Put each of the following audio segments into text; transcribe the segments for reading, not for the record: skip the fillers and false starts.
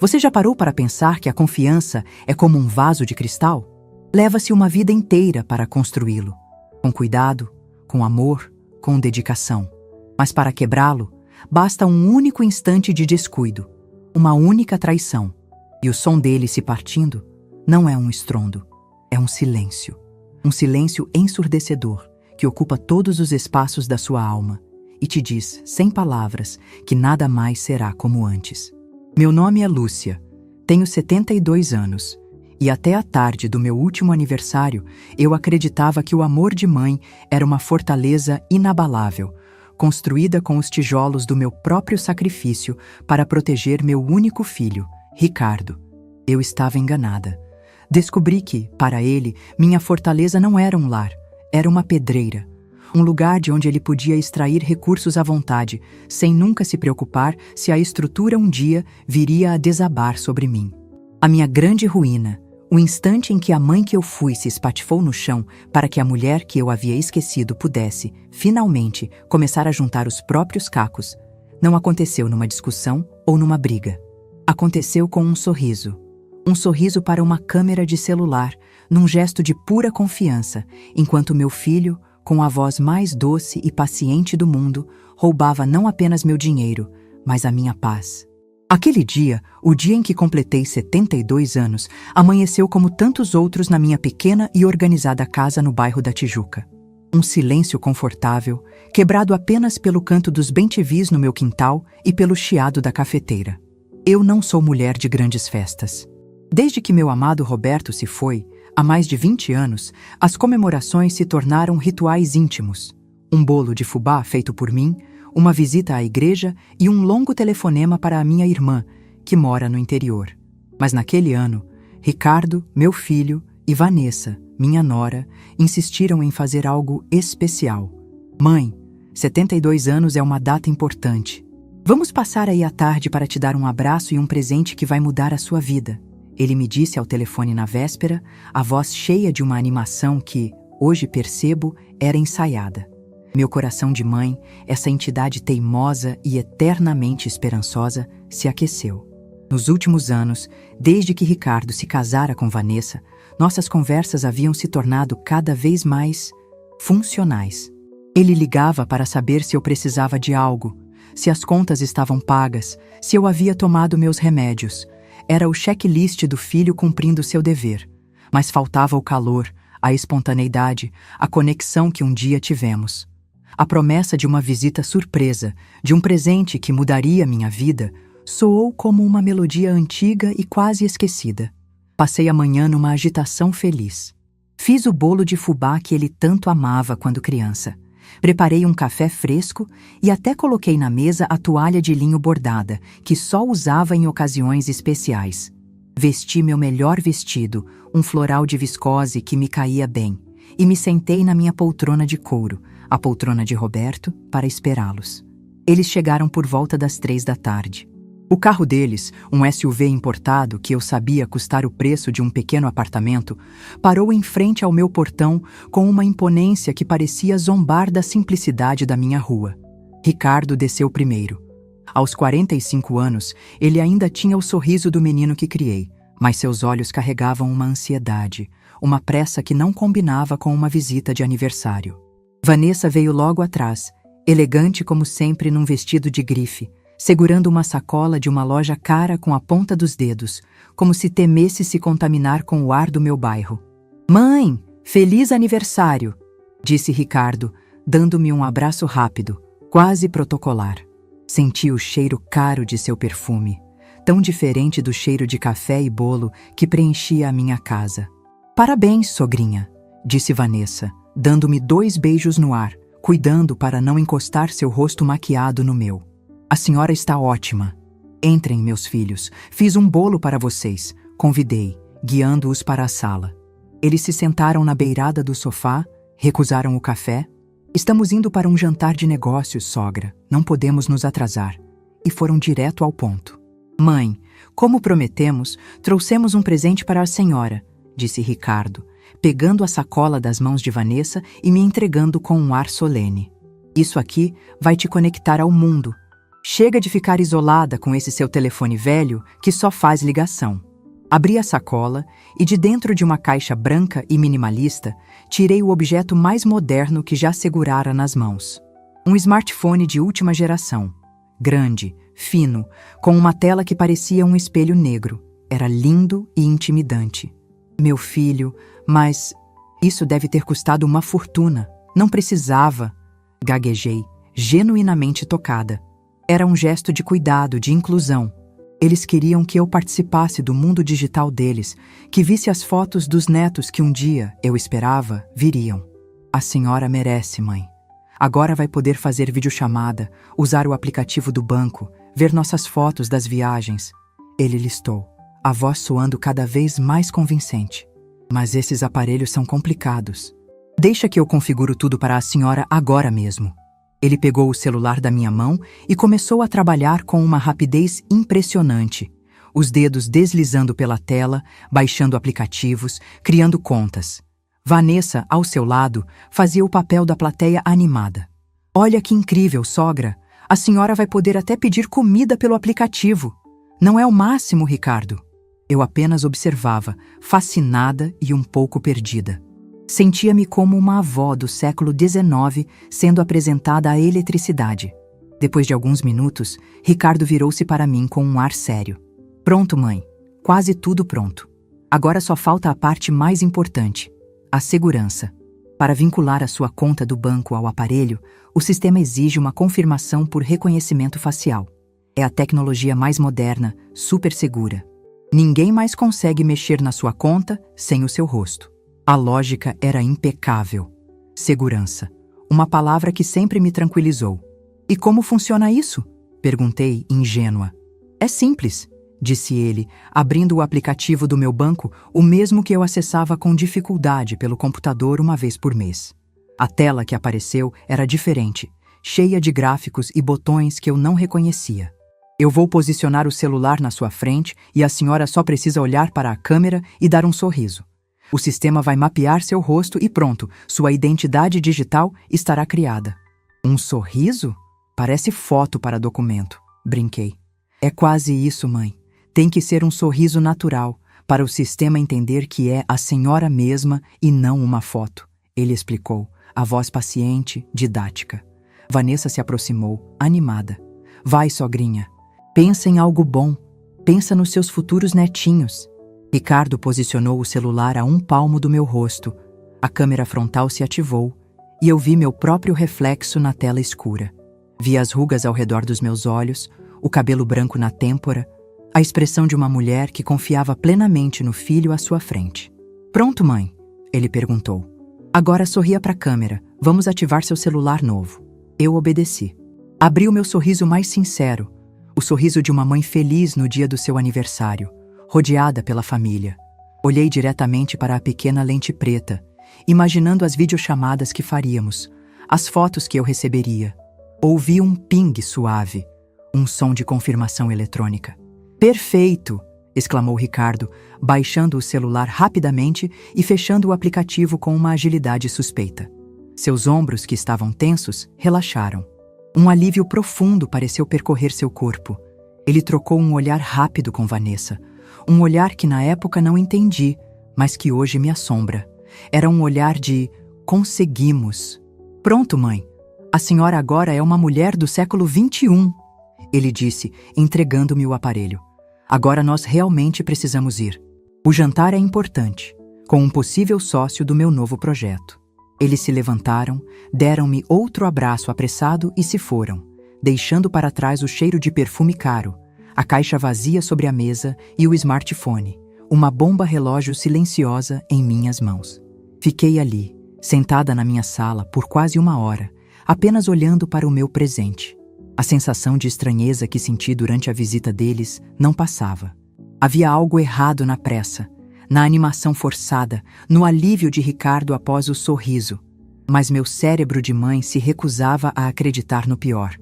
Você já parou para pensar que a confiança é como um vaso de cristal? Leva-se uma vida inteira para construí-lo, com cuidado, com amor, com dedicação. Mas para quebrá-lo, basta um único instante de descuido, uma única traição, e o som dele se partindo não é um estrondo, é um silêncio ensurdecedor que ocupa todos os espaços da sua alma e te diz, sem palavras, que nada mais será como antes. Meu nome é Lúcia, tenho 72 anos, e até a tarde do meu último aniversário eu acreditava que o amor de mãe era uma fortaleza inabalável, construída com os tijolos do meu próprio sacrifício para proteger meu único filho, Ricardo. Eu estava enganada. Descobri que, para ele, minha fortaleza não era um lar, era uma pedreira. Um lugar de onde ele podia extrair recursos à vontade, sem nunca se preocupar se a estrutura um dia viria a desabar sobre mim. A minha grande ruína, o instante em que a mãe que eu fui se espatifou no chão para que a mulher que eu havia esquecido pudesse, finalmente, começar a juntar os próprios cacos, não aconteceu numa discussão ou numa briga. Aconteceu com um sorriso. Um sorriso para uma câmera de celular, num gesto de pura confiança, enquanto meu filho, com a voz mais doce e paciente do mundo, roubava não apenas meu dinheiro, mas a minha paz. Aquele dia, o dia em que completei 72 anos, amanheceu como tantos outros na minha pequena e organizada casa no bairro da Tijuca. Um silêncio confortável, quebrado apenas pelo canto dos bem-te-vis no meu quintal e pelo chiado da cafeteira. Eu não sou mulher de grandes festas. Desde que meu amado Roberto se foi, há mais de 20 anos, as comemorações se tornaram rituais íntimos. Um bolo de fubá feito por mim, uma visita à igreja e um longo telefonema para a minha irmã, que mora no interior. Mas naquele ano, Ricardo, meu filho, e Vanessa, minha nora, insistiram em fazer algo especial. Mãe, 72 anos é uma data importante. Vamos passar aí à tarde para te dar um abraço e um presente que vai mudar a sua vida. Ele me disse ao telefone na véspera, a voz cheia de uma animação que, hoje percebo, era ensaiada. Meu coração de mãe, essa entidade teimosa e eternamente esperançosa, se aqueceu. Nos últimos anos, desde que Ricardo se casara com Vanessa, nossas conversas haviam se tornado cada vez mais funcionais. Ele ligava para saber se eu precisava de algo, se as contas estavam pagas, se eu havia tomado meus remédios. Era o checklist do filho cumprindo seu dever, mas faltava o calor, a espontaneidade, a conexão que um dia tivemos. A promessa de uma visita surpresa, de um presente que mudaria minha vida, soou como uma melodia antiga e quase esquecida. Passei a manhã numa agitação feliz. Fiz o bolo de fubá que ele tanto amava quando criança. Preparei um café fresco e até coloquei na mesa a toalha de linho bordada, que só usava em ocasiões especiais. Vesti meu melhor vestido, um floral de viscose que me caía bem, e me sentei na minha poltrona de couro, a poltrona de Roberto, para esperá-los. Eles chegaram por volta das 3 da tarde. O carro deles, um SUV importado que eu sabia custar o preço de um pequeno apartamento, parou em frente ao meu portão com uma imponência que parecia zombar da simplicidade da minha rua. Ricardo desceu primeiro. Aos 45 anos, ele ainda tinha o sorriso do menino que criei, mas seus olhos carregavam uma ansiedade, uma pressa que não combinava com uma visita de aniversário. Vanessa veio logo atrás, elegante como sempre num vestido de grife, segurando uma sacola de uma loja cara com a ponta dos dedos, como se temesse se contaminar com o ar do meu bairro. «Mãe, feliz aniversário!» disse Ricardo, dando-me um abraço rápido, quase protocolar. Senti o cheiro caro de seu perfume, tão diferente do cheiro de café e bolo que preenchia a minha casa. «Parabéns, sogrinha!» disse Vanessa, dando-me 2 beijos no ar, cuidando para não encostar seu rosto maquiado no meu. «A senhora está ótima. Entrem, meus filhos. Fiz um bolo para vocês», convidei, guiando-os para a sala. Eles se sentaram na beirada do sofá, recusaram o café. «Estamos indo para um jantar de negócios, sogra. Não podemos nos atrasar». E foram direto ao ponto. «Mãe, como prometemos, trouxemos um presente para a senhora», disse Ricardo, pegando a sacola das mãos de Vanessa e me entregando com um ar solene. «Isso aqui vai te conectar ao mundo. Chega de ficar isolada com esse seu telefone velho que só faz ligação. Abri a sacola e de dentro de uma caixa branca e minimalista, tirei o objeto mais moderno que já segurara nas mãos. Um smartphone de última geração. Grande, fino, com uma tela que parecia um espelho negro. Era lindo e intimidante. Meu filho, mas isso deve ter custado uma fortuna. Não precisava. Gaguejei, genuinamente tocada. Era um gesto de cuidado, de inclusão. Eles queriam que eu participasse do mundo digital deles, que visse as fotos dos netos que um dia, eu esperava, viriam. A senhora merece, mãe. Agora vai poder fazer videochamada, usar o aplicativo do banco, ver nossas fotos das viagens. Ele listou, a voz soando cada vez mais convincente. Mas esses aparelhos são complicados. Deixa que eu configuro tudo para a senhora agora mesmo. Ele pegou o celular da minha mão e começou a trabalhar com uma rapidez impressionante, os dedos deslizando pela tela, baixando aplicativos, criando contas. Vanessa, ao seu lado, fazia o papel da plateia animada. Olha que incrível, sogra! A senhora vai poder até pedir comida pelo aplicativo. Não é o máximo, Ricardo? Eu apenas observava, fascinada e um pouco perdida. Sentia-me como uma avó do século XIX sendo apresentada à eletricidade. Depois de alguns minutos, Ricardo virou-se para mim com um ar sério. Pronto, mãe. Quase tudo pronto. Agora só falta a parte mais importante, a segurança. Para vincular a sua conta do banco ao aparelho, o sistema exige uma confirmação por reconhecimento facial. É a tecnologia mais moderna, super segura. Ninguém mais consegue mexer na sua conta sem o seu rosto. A lógica era impecável. Segurança. Uma palavra que sempre me tranquilizou. E como funciona isso? Perguntei, ingênua. É simples, disse ele, abrindo o aplicativo do meu banco, o mesmo que eu acessava com dificuldade pelo computador uma vez por mês. A tela que apareceu era diferente, cheia de gráficos e botões que eu não reconhecia. Eu vou posicionar o celular na sua frente e a senhora só precisa olhar para a câmera e dar um sorriso. O sistema vai mapear seu rosto e pronto, sua identidade digital estará criada. Um sorriso? Parece foto para documento, brinquei. É quase isso, mãe. Tem que ser um sorriso natural, para o sistema entender que é a senhora mesma e não uma foto. Ele explicou, a voz paciente, didática. Vanessa se aproximou, animada. Vai, sogrinha. Pensa em algo bom. Pensa nos seus futuros netinhos. Ricardo posicionou o celular a um palmo do meu rosto. A câmera frontal se ativou e eu vi meu próprio reflexo na tela escura. Vi as rugas ao redor dos meus olhos, o cabelo branco na têmpora, a expressão de uma mulher que confiava plenamente no filho à sua frente. Pronto, mãe? Ele perguntou. Agora sorria para a câmera. Vamos ativar seu celular novo. Eu obedeci. Abri o meu sorriso mais sincero, o sorriso de uma mãe feliz no dia do seu aniversário, rodeada pela família. Olhei diretamente para a pequena lente preta, imaginando as videochamadas que faríamos, as fotos que eu receberia. Ouvi um ping suave, um som de confirmação eletrônica. Perfeito! Exclamou Ricardo, baixando o celular rapidamente e fechando o aplicativo com uma agilidade suspeita. Seus ombros, que estavam tensos, relaxaram. Um alívio profundo pareceu percorrer seu corpo. Ele trocou um olhar rápido com Vanessa. Um olhar que na época não entendi, mas que hoje me assombra. Era um olhar de conseguimos. Pronto, mãe. A senhora agora é uma mulher do século XXI. Ele disse, entregando-me o aparelho. Agora nós realmente precisamos ir. O jantar é importante, com um possível sócio do meu novo projeto. Eles se levantaram, deram-me outro abraço apressado e se foram, deixando para trás o cheiro de perfume caro, a caixa vazia sobre a mesa e o smartphone, uma bomba relógio silenciosa em minhas mãos. Fiquei ali, sentada na minha sala por quase 1 hora, apenas olhando para o meu presente. A sensação de estranheza que senti durante a visita deles não passava. Havia algo errado na pressa, na animação forçada, no alívio de Ricardo após o sorriso. Mas meu cérebro de mãe se recusava a acreditar no pior.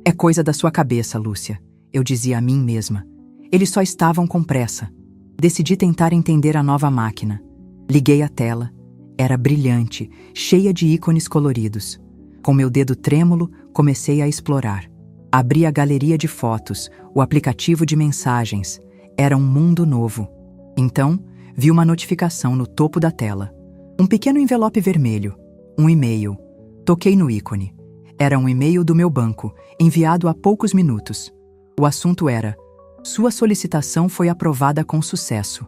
É coisa da sua cabeça, Lúcia, eu dizia a mim mesma. Eles só estavam com pressa. Decidi tentar entender a nova máquina. Liguei a tela. Era brilhante, cheia de ícones coloridos. Com meu dedo trêmulo, comecei a explorar. Abri a galeria de fotos, o aplicativo de mensagens. Era um mundo novo. Então, vi uma notificação no topo da tela. Um pequeno envelope vermelho. Um e-mail. Toquei no ícone. Era um e-mail do meu banco, enviado há poucos minutos. O assunto era: sua solicitação foi aprovada com sucesso.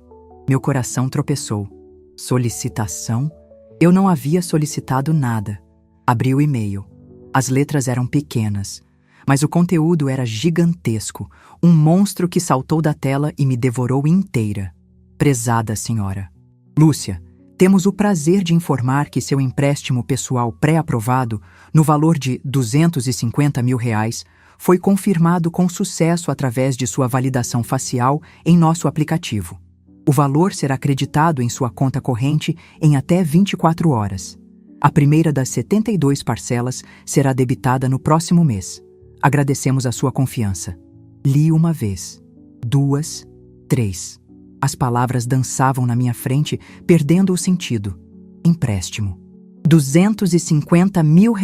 Meu coração tropeçou. Solicitação? Eu não havia solicitado nada. Abri o e-mail. As letras eram pequenas, mas o conteúdo era gigantesco, um monstro que saltou da tela e me devorou inteira. Prezada senhora. Lúcia, temos o prazer de informar que seu empréstimo pessoal pré-aprovado, no valor de R$250 mil, foi confirmado com sucesso através de sua validação facial em nosso aplicativo. O valor será creditado em sua conta corrente em até 24 horas. A primeira das 72 parcelas será debitada no próximo mês. Agradecemos a sua confiança. Li uma vez, duas, três. As palavras dançavam na minha frente, perdendo o sentido. Empréstimo. R$250 mil.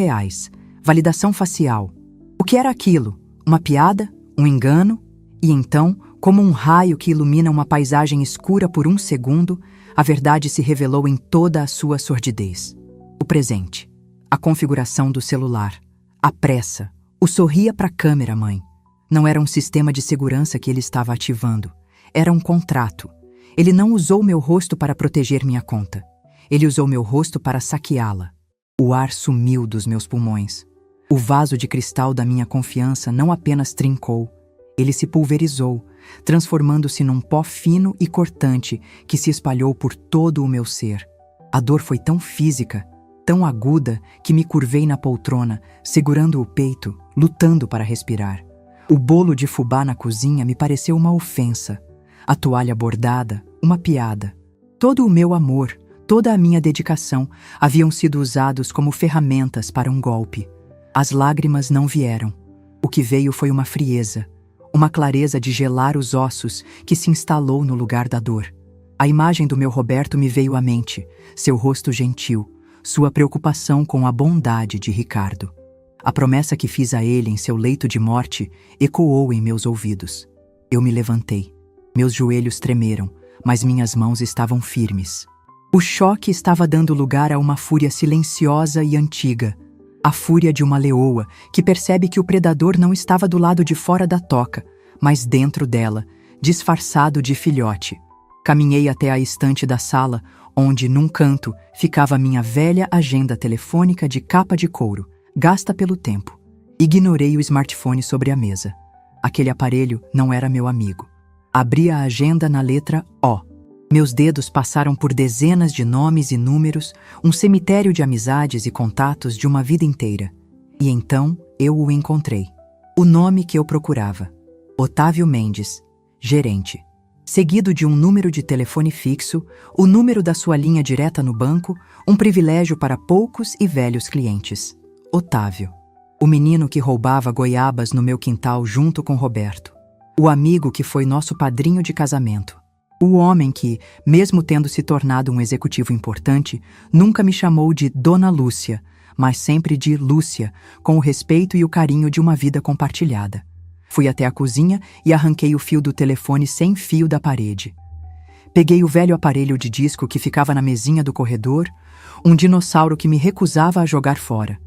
Validação facial. O que era aquilo? Uma piada? Um engano? E então, como um raio que ilumina uma paisagem escura por um segundo, a verdade se revelou em toda a sua sordidez. O presente. A configuração do celular. A pressa. O sorria para a câmera, mãe. Não era um sistema de segurança que ele estava ativando. Era um contrato. Ele não usou meu rosto para proteger minha conta. Ele usou meu rosto para saqueá-la. O ar sumiu dos meus pulmões. O vaso de cristal da minha confiança não apenas trincou, ele se pulverizou, transformando-se num pó fino e cortante que se espalhou por todo o meu ser. A dor foi tão física, tão aguda, que me curvei na poltrona, segurando o peito, lutando para respirar. O bolo de fubá na cozinha me pareceu uma ofensa. A toalha bordada, uma piada. Todo o meu amor, toda a minha dedicação haviam sido usados como ferramentas para um golpe. As lágrimas não vieram. O que veio foi uma frieza, uma clareza de gelar os ossos que se instalou no lugar da dor. A imagem do meu Roberto me veio à mente, seu rosto gentil, sua preocupação com a bondade de Ricardo. A promessa que fiz a ele em seu leito de morte ecoou em meus ouvidos. Eu me levantei. Meus joelhos tremeram, mas minhas mãos estavam firmes. O choque estava dando lugar a uma fúria silenciosa e antiga. A fúria de uma leoa que percebe que o predador não estava do lado de fora da toca, mas dentro dela, disfarçado de filhote. Caminhei até a estante da sala, onde, num canto, ficava minha velha agenda telefônica de capa de couro, gasta pelo tempo. Ignorei o smartphone sobre a mesa. Aquele aparelho não era meu amigo. Abri a agenda na letra O. Meus dedos passaram por dezenas de nomes e números, um cemitério de amizades e contatos de uma vida inteira. E então eu o encontrei. O nome que eu procurava. Otávio Mendes, gerente. Seguido de um número de telefone fixo, o número da sua linha direta no banco, um privilégio para poucos e velhos clientes. Otávio. O menino que roubava goiabas no meu quintal junto com Roberto. O amigo que foi nosso padrinho de casamento. O homem que, mesmo tendo se tornado um executivo importante, nunca me chamou de Dona Lúcia, mas sempre de Lúcia, com o respeito e o carinho de uma vida compartilhada. Fui até a cozinha e arranquei o fio do telefone sem fio da parede. Peguei o velho aparelho de disco que ficava na mesinha do corredor, um dinossauro que me recusava a jogar fora.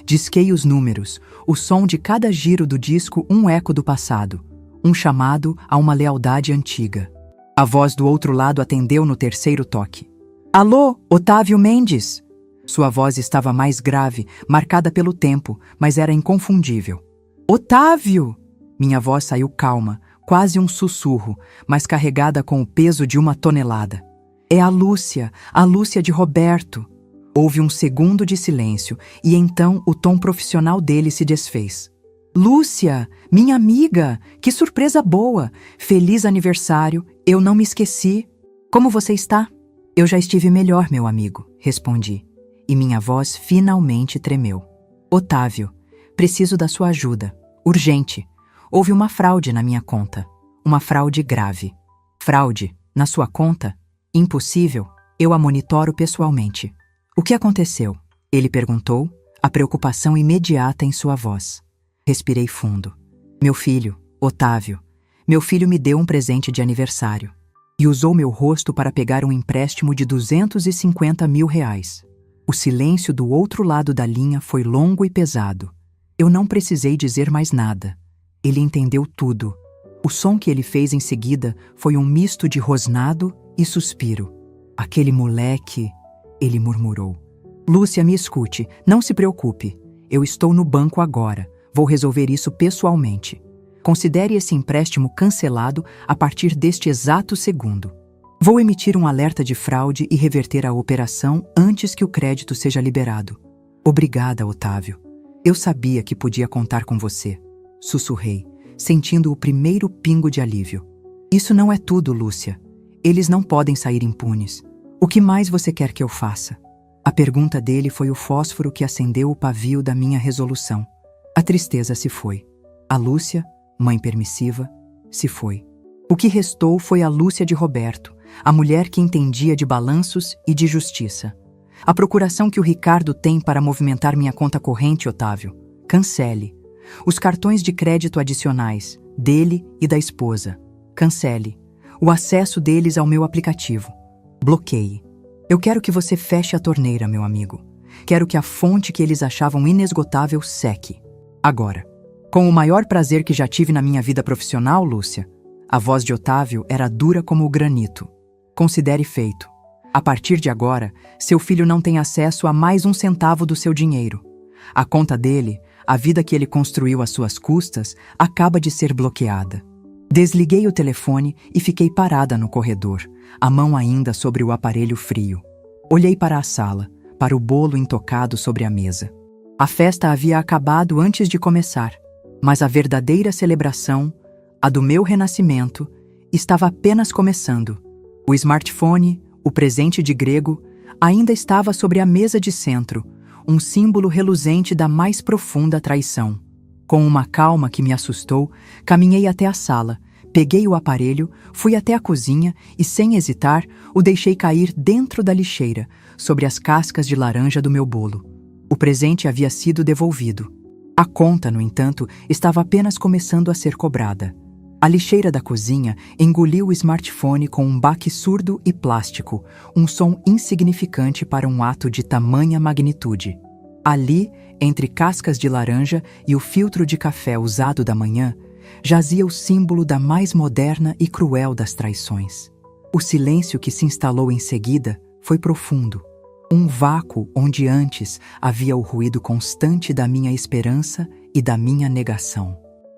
Disquei os números, o som de cada giro do disco um eco do passado, um chamado a uma lealdade antiga. A voz do outro lado atendeu no terceiro toque. Alô, Otávio Mendes! Sua voz estava mais grave, marcada pelo tempo, mas era inconfundível. Otávio! Minha voz saiu calma, quase um sussurro, mas carregada com o peso de uma tonelada. É a Lúcia de Roberto. Houve um segundo de silêncio, e então o tom profissional dele se desfez. Lúcia, minha amiga, que surpresa boa! Feliz aniversário, eu não me esqueci. Como você está? Eu já estive melhor, meu amigo, respondi, e minha voz finalmente tremeu. Otávio, preciso da sua ajuda, urgente. Houve uma fraude na minha conta, uma fraude grave. Fraude? Na sua conta? Impossível, eu a monitoro pessoalmente. O que aconteceu? Ele perguntou, a preocupação imediata em sua voz. Respirei fundo. Meu filho, Otávio, meu filho me deu um presente de aniversário e usou meu rosto para pegar um empréstimo de R$ 250 mil. O silêncio do outro lado da linha foi longo e pesado. Eu não precisei dizer mais nada. Ele entendeu tudo. O som que ele fez em seguida foi um misto de rosnado e suspiro. Aquele moleque, ele murmurou. Lúcia, me escute, não se preocupe. Eu estou no banco agora. Vou resolver isso pessoalmente. Considere esse empréstimo cancelado a partir deste exato segundo. Vou emitir um alerta de fraude e reverter a operação antes que o crédito seja liberado. Obrigada, Otávio. Eu sabia que podia contar com você. Sussurrei, sentindo o primeiro pingo de alívio. Isso não é tudo, Lúcia. Eles não podem sair impunes. O que mais você quer que eu faça? A pergunta dele foi o fósforo que acendeu o pavio da minha resolução. A tristeza se foi. A Lúcia, mãe permissiva, se foi. O que restou foi a Lúcia de Roberto, a mulher que entendia de balanços e de justiça. A procuração que o Ricardo tem para movimentar minha conta corrente, Otávio. Cancele. Os cartões de crédito adicionais, dele e da esposa. Cancele. O acesso deles ao meu aplicativo. Bloqueie. Eu quero que você feche a torneira, meu amigo. Quero que a fonte que eles achavam inesgotável seque. Agora. Com o maior prazer que já tive na minha vida profissional, Lúcia. A voz de Otávio era dura como o granito. Considere feito. A partir de agora, seu filho não tem acesso a mais um centavo do seu dinheiro. A conta dele, a vida que ele construiu às suas custas, acaba de ser bloqueada. Desliguei o telefone e fiquei parada no corredor, a mão ainda sobre o aparelho frio. Olhei para a sala, para o bolo intocado sobre a mesa. A festa havia acabado antes de começar, mas a verdadeira celebração, a do meu renascimento, estava apenas começando. O smartphone, o presente de grego, ainda estava sobre a mesa de centro, um símbolo reluzente da mais profunda traição. Com uma calma que me assustou, caminhei até a sala, peguei o aparelho, fui até a cozinha e, sem hesitar, o deixei cair dentro da lixeira, sobre as cascas de laranja do meu bolo. O presente havia sido devolvido. A conta, no entanto, estava apenas começando a ser cobrada. A lixeira da cozinha engoliu o smartphone com um baque surdo e plástico, um som insignificante para um ato de tamanha magnitude. Ali, entre cascas de laranja e o filtro de café usado da manhã, jazia o símbolo da mais moderna e cruel das traições. O silêncio que se instalou em seguida foi profundo. Um vácuo onde antes havia o ruído constante da minha esperança e da minha negação.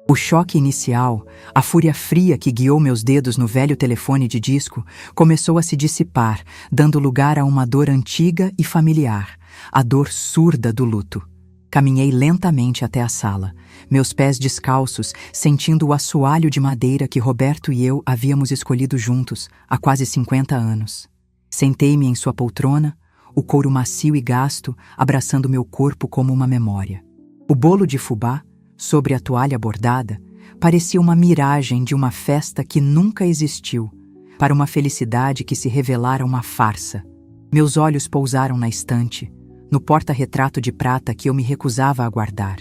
O choque inicial, a fúria fria que guiou meus dedos no velho telefone de disco, começou a se dissipar, dando lugar a uma dor antiga e familiar, a dor surda do luto. Caminhei lentamente até a sala, meus pés descalços, sentindo o assoalho de madeira que Roberto e eu havíamos escolhido juntos há quase 50 anos. Sentei-me em sua poltrona, o couro macio e gasto abraçando meu corpo como uma memória. O bolo de fubá, sobre a toalha bordada, parecia uma miragem de uma festa que nunca existiu, para uma felicidade que se revelara uma farsa. Meus olhos pousaram na estante, no porta-retrato de prata que eu me recusava a guardar.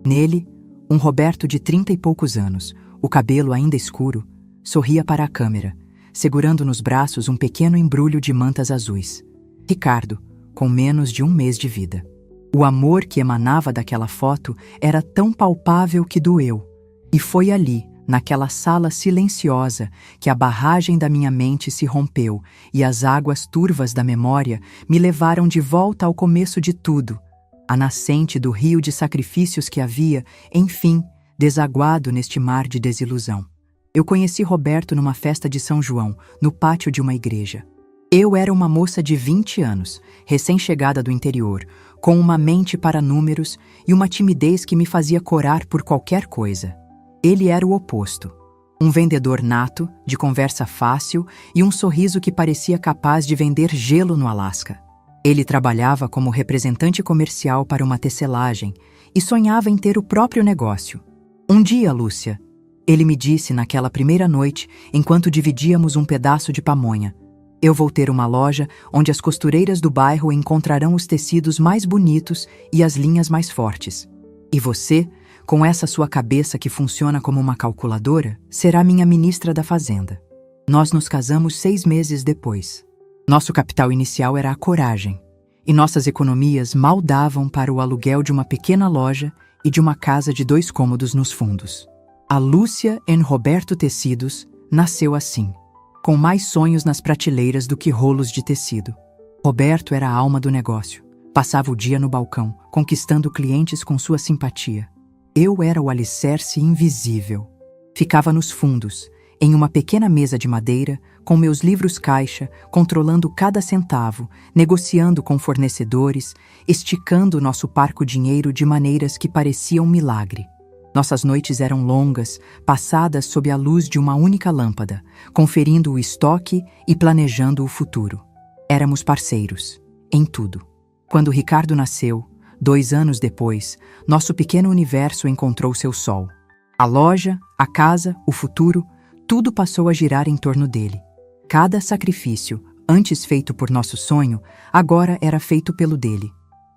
Nele, um Roberto de 30 e poucos anos, o cabelo ainda escuro, sorria para a câmera, segurando nos braços um pequeno embrulho de mantas azuis. Ricardo, com menos de um mês de vida. O amor que emanava daquela foto era tão palpável que doeu. E foi ali, naquela sala silenciosa, que a barragem da minha mente se rompeu e as águas turvas da memória me levaram de volta ao começo de tudo, a nascente do rio de sacrifícios que havia, enfim, desaguado neste mar de desilusão. Eu conheci Roberto numa festa de São João, no pátio de uma igreja. Eu era uma moça de 20 anos, recém-chegada do interior, com uma mente para números e uma timidez que me fazia corar por qualquer coisa. Ele era o oposto. Um vendedor nato, de conversa fácil e um sorriso que parecia capaz de vender gelo no Alasca. Ele trabalhava como representante comercial para uma tecelagem e sonhava em ter o próprio negócio. Um dia, Lúcia, ele me disse naquela primeira noite, enquanto dividíamos um pedaço de pamonha, eu vou ter uma loja onde as costureiras do bairro encontrarão os tecidos mais bonitos e as linhas mais fortes. E você Com essa sua cabeça que funciona como uma calculadora, será minha ministra da Fazenda. Nós nos casamos 6 meses depois. Nosso capital inicial era a coragem, e nossas economias mal davam para o aluguel de uma pequena loja e de uma casa de 2 cômodos nos fundos. A Lúcia em Roberto Tecidos nasceu assim, com mais sonhos nas prateleiras do que rolos de tecido. Roberto era a alma do negócio. Passava o dia no balcão, conquistando clientes com sua simpatia. Eu era o alicerce invisível. Ficava nos fundos, em uma pequena mesa de madeira, com meus livros caixa, controlando cada centavo, negociando com fornecedores, esticando nosso parco dinheiro de maneiras que pareciam milagre. Nossas noites eram longas, passadas sob a luz de uma única lâmpada, conferindo o estoque e planejando o futuro. Éramos parceiros, em tudo. Quando Ricardo nasceu, 2 anos depois, nosso pequeno universo encontrou seu sol. A loja, a casa, o futuro, tudo passou a girar em torno dele. Cada sacrifício, antes feito por nosso sonho, agora era feito pelo dele.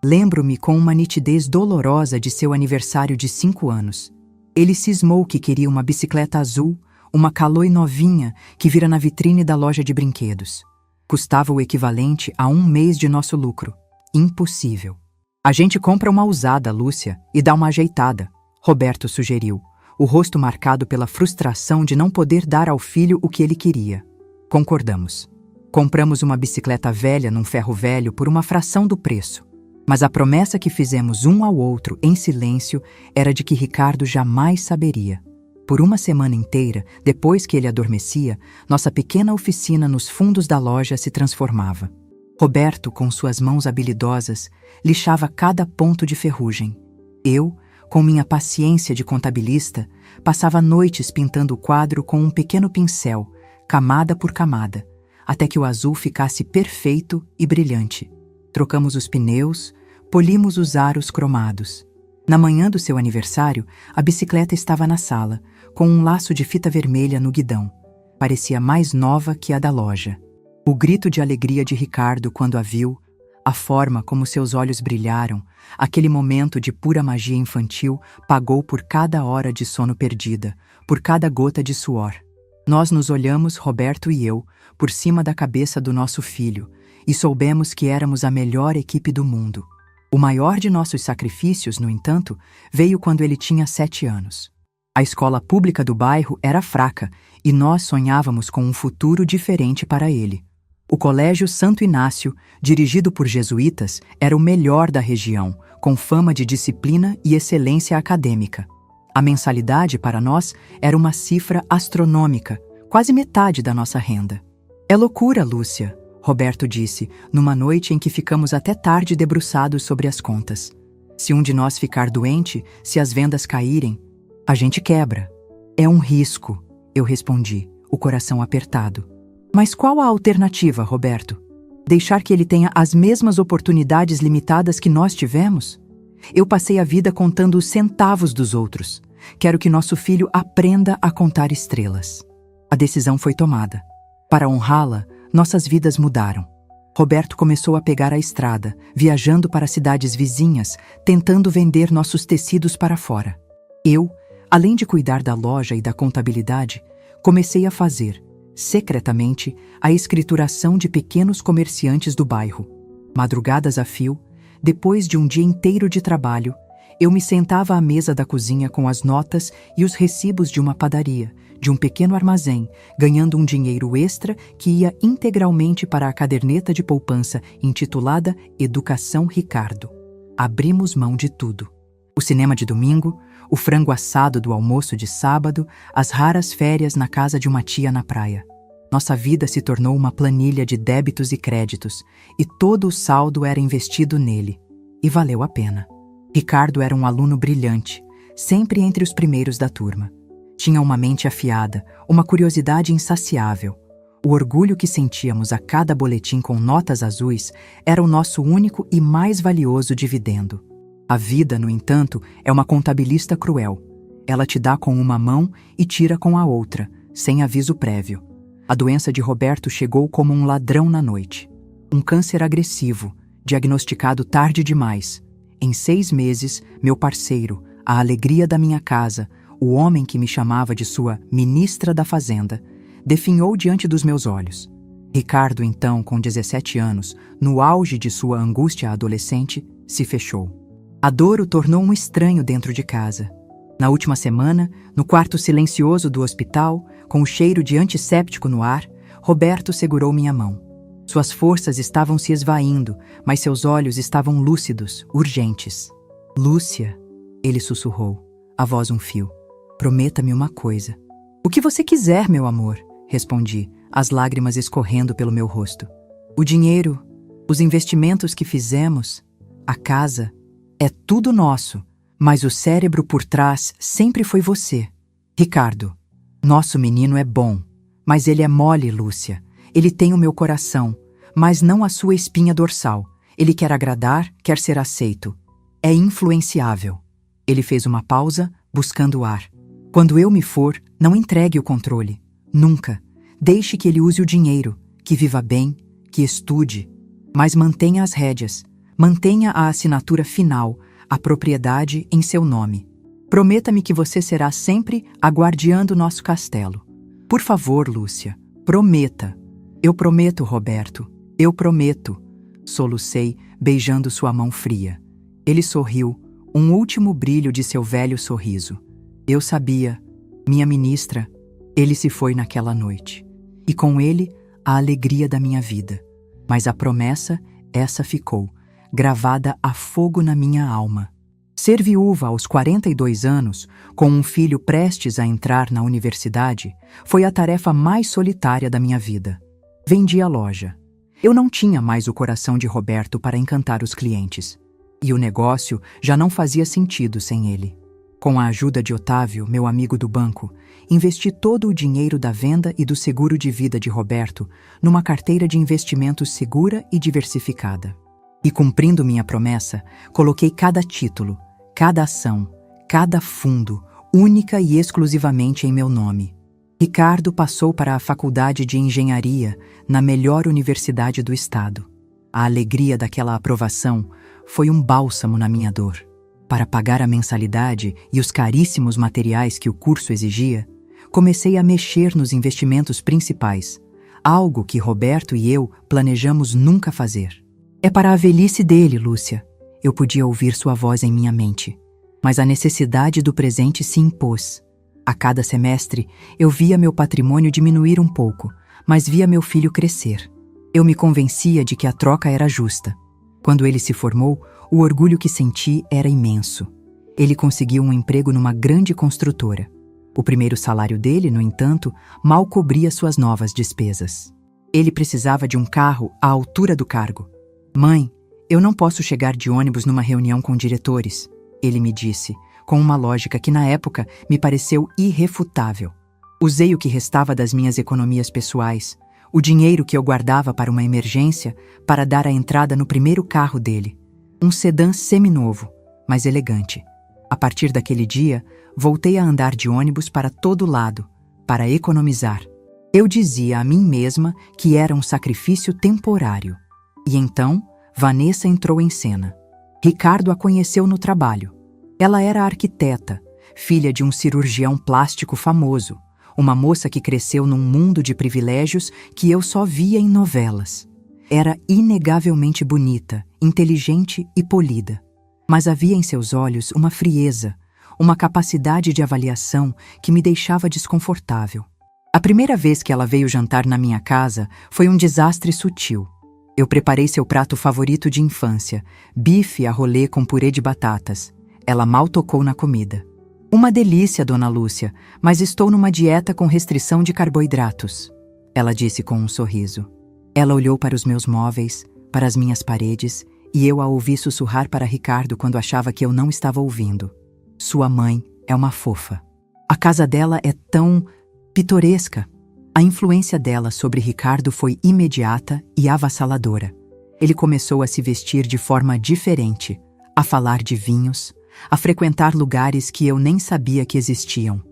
Lembro-me com uma nitidez dolorosa de seu aniversário de 5 anos. Ele cismou que queria uma bicicleta azul, uma Caloi novinha que vira na vitrine da loja de brinquedos. Custava o equivalente a 1 mês de nosso lucro. Impossível. A gente compra uma usada, Lúcia, e dá uma ajeitada, Roberto sugeriu, o rosto marcado pela frustração de não poder dar ao filho o que ele queria. Concordamos. Compramos uma bicicleta velha num ferro velho por uma fração do preço. Mas a promessa que fizemos um ao outro em silêncio era de que Ricardo jamais saberia. Por uma semana inteira, depois que ele adormecia, nossa pequena oficina nos fundos da loja se transformava. Roberto, com suas mãos habilidosas, lixava cada ponto de ferrugem. Eu, com minha paciência de contabilista, passava noites pintando o quadro com um pequeno pincel, camada por camada, até que o azul ficasse perfeito e brilhante. Trocamos os pneus, polimos os aros cromados. Na manhã do seu aniversário, a bicicleta estava na sala, com um laço de fita vermelha no guidão. Parecia mais nova que a da loja. O grito de alegria de Ricardo quando a viu, a forma como seus olhos brilharam, aquele momento de pura magia infantil pagou por cada hora de sono perdida, por cada gota de suor. Nós nos olhamos, Roberto e eu, por cima da cabeça do nosso filho, e soubemos que éramos a melhor equipe do mundo. O maior de nossos sacrifícios, no entanto, veio quando ele tinha 7 anos. A escola pública do bairro era fraca e nós sonhávamos com um futuro diferente para ele. O Colégio Santo Inácio, dirigido por jesuítas, era o melhor da região, com fama de disciplina e excelência acadêmica. A mensalidade para nós era uma cifra astronômica, quase metade da nossa renda. É loucura, Lúcia, Roberto disse, numa noite em que ficamos até tarde debruçados sobre as contas. Se um de nós ficar doente, se as vendas caírem, a gente quebra. É um risco, eu respondi, o coração apertado. Mas qual a alternativa, Roberto? Deixar que ele tenha as mesmas oportunidades limitadas que nós tivemos? Eu passei a vida contando os centavos dos outros. Quero que nosso filho aprenda a contar estrelas. A decisão foi tomada. Para honrá-la, nossas vidas mudaram. Roberto começou a pegar a estrada, viajando para cidades vizinhas, tentando vender nossos tecidos para fora. Eu, além de cuidar da loja e da contabilidade, comecei a fazer, secretamente, a escrituração de pequenos comerciantes do bairro. Madrugadas a fio, depois de um dia inteiro de trabalho, eu me sentava à mesa da cozinha com as notas e os recibos de uma padaria, de um pequeno armazém, ganhando um dinheiro extra que ia integralmente para a caderneta de poupança intitulada Educação Ricardo. Abrimos mão de tudo. O cinema de domingo, o frango assado do almoço de sábado, as raras férias na casa de uma tia na praia. Nossa vida se tornou uma planilha de débitos e créditos, e todo o saldo era investido nele. E valeu a pena. Ricardo era um aluno brilhante, sempre entre os primeiros da turma. Tinha uma mente afiada, uma curiosidade insaciável. O orgulho que sentíamos a cada boletim com notas azuis era o nosso único e mais valioso dividendo. A vida, no entanto, é uma contabilista cruel. Ela te dá com uma mão e tira com a outra, sem aviso prévio. A doença de Roberto chegou como um ladrão na noite. Um câncer agressivo, diagnosticado tarde demais. Em 6 meses, meu parceiro, a alegria da minha casa, o homem que me chamava de sua ministra da fazenda, definhou diante dos meus olhos. Ricardo, então, com 17 anos, no auge de sua angústia adolescente, se fechou. A dor o tornou um estranho dentro de casa. Na última semana, no quarto silencioso do hospital, com o cheiro de antisséptico no ar, Roberto segurou minha mão. Suas forças estavam se esvaindo, mas seus olhos estavam lúcidos, urgentes. Lúcia, ele sussurrou, a voz um fio. Prometa-me uma coisa. O que você quiser, meu amor, respondi, as lágrimas escorrendo pelo meu rosto. O dinheiro, os investimentos que fizemos, a casa, é tudo nosso, mas o cérebro por trás sempre foi você. Ricardo, nosso menino é bom, mas ele é mole, Lúcia. Ele tem o meu coração, mas não a sua espinha dorsal. Ele quer agradar, quer ser aceito. É influenciável. Ele fez uma pausa, buscando ar. Quando eu me for, não entregue o controle. Nunca. Deixe que ele use o dinheiro, que viva bem, que estude. Mas mantenha as rédeas. Mantenha a assinatura final, a propriedade em seu nome. Prometa-me que você será sempre a guardiã do nosso castelo. Por favor, Lúcia, prometa. Eu prometo, Roberto. Eu prometo. Solucei, beijando sua mão fria. Ele sorriu, um último brilho de seu velho sorriso. Eu sabia, minha ministra, ele se foi naquela noite. E com ele, a alegria da minha vida. Mas a promessa, essa ficou, gravada a fogo na minha alma. Ser viúva aos 42 anos, com um filho prestes a entrar na universidade, foi a tarefa mais solitária da minha vida. Vendi a loja. Eu não tinha mais o coração de Roberto para encantar os clientes. E o negócio já não fazia sentido sem ele. Com a ajuda de Otávio, meu amigo do banco, investi todo o dinheiro da venda e do seguro de vida de Roberto numa carteira de investimentos segura e diversificada. E cumprindo minha promessa, coloquei cada título, cada ação, cada fundo, única e exclusivamente em meu nome. Ricardo passou para a faculdade de engenharia na melhor universidade do estado. A alegria daquela aprovação foi um bálsamo na minha dor. Para pagar a mensalidade e os caríssimos materiais que o curso exigia, comecei a mexer nos investimentos principais, algo que Roberto e eu planejamos nunca fazer. É para a velhice dele, Lúcia. Eu podia ouvir sua voz em minha mente. Mas a necessidade do presente se impôs. A cada semestre, eu via meu patrimônio diminuir um pouco, mas via meu filho crescer. Eu me convencia de que a troca era justa. Quando ele se formou, o orgulho que senti era imenso. Ele conseguiu um emprego numa grande construtora. O primeiro salário dele, no entanto, mal cobria suas novas despesas. Ele precisava de um carro à altura do cargo. Mãe, eu não posso chegar de ônibus numa reunião com diretores, ele me disse, com uma lógica que na época me pareceu irrefutável. Usei o que restava das minhas economias pessoais, o dinheiro que eu guardava para uma emergência, para dar a entrada no primeiro carro dele. Um sedã seminovo, mas elegante. A partir daquele dia, voltei a andar de ônibus para todo lado, para economizar. Eu dizia a mim mesma que era um sacrifício temporário. E então, Vanessa entrou em cena. Ricardo a conheceu no trabalho. Ela era arquiteta, filha de um cirurgião plástico famoso, uma moça que cresceu num mundo de privilégios que eu só via em novelas. Era inegavelmente bonita, inteligente e polida. Mas havia em seus olhos uma frieza, uma capacidade de avaliação que me deixava desconfortável. A primeira vez que ela veio jantar na minha casa foi um desastre sutil. Eu preparei seu prato favorito de infância, bife à rolê com purê de batatas. Ela mal tocou na comida. Uma delícia, dona Lúcia, mas estou numa dieta com restrição de carboidratos, ela disse com um sorriso. Ela olhou para os meus móveis, para as minhas paredes, e eu a ouvi sussurrar para Ricardo quando achava que eu não estava ouvindo. Sua mãe é uma fofa. A casa dela é tão pitoresca. A influência dela sobre Ricardo foi imediata e avassaladora. Ele começou a se vestir de forma diferente, a falar de vinhos, a frequentar lugares que eu nem sabia que existiam.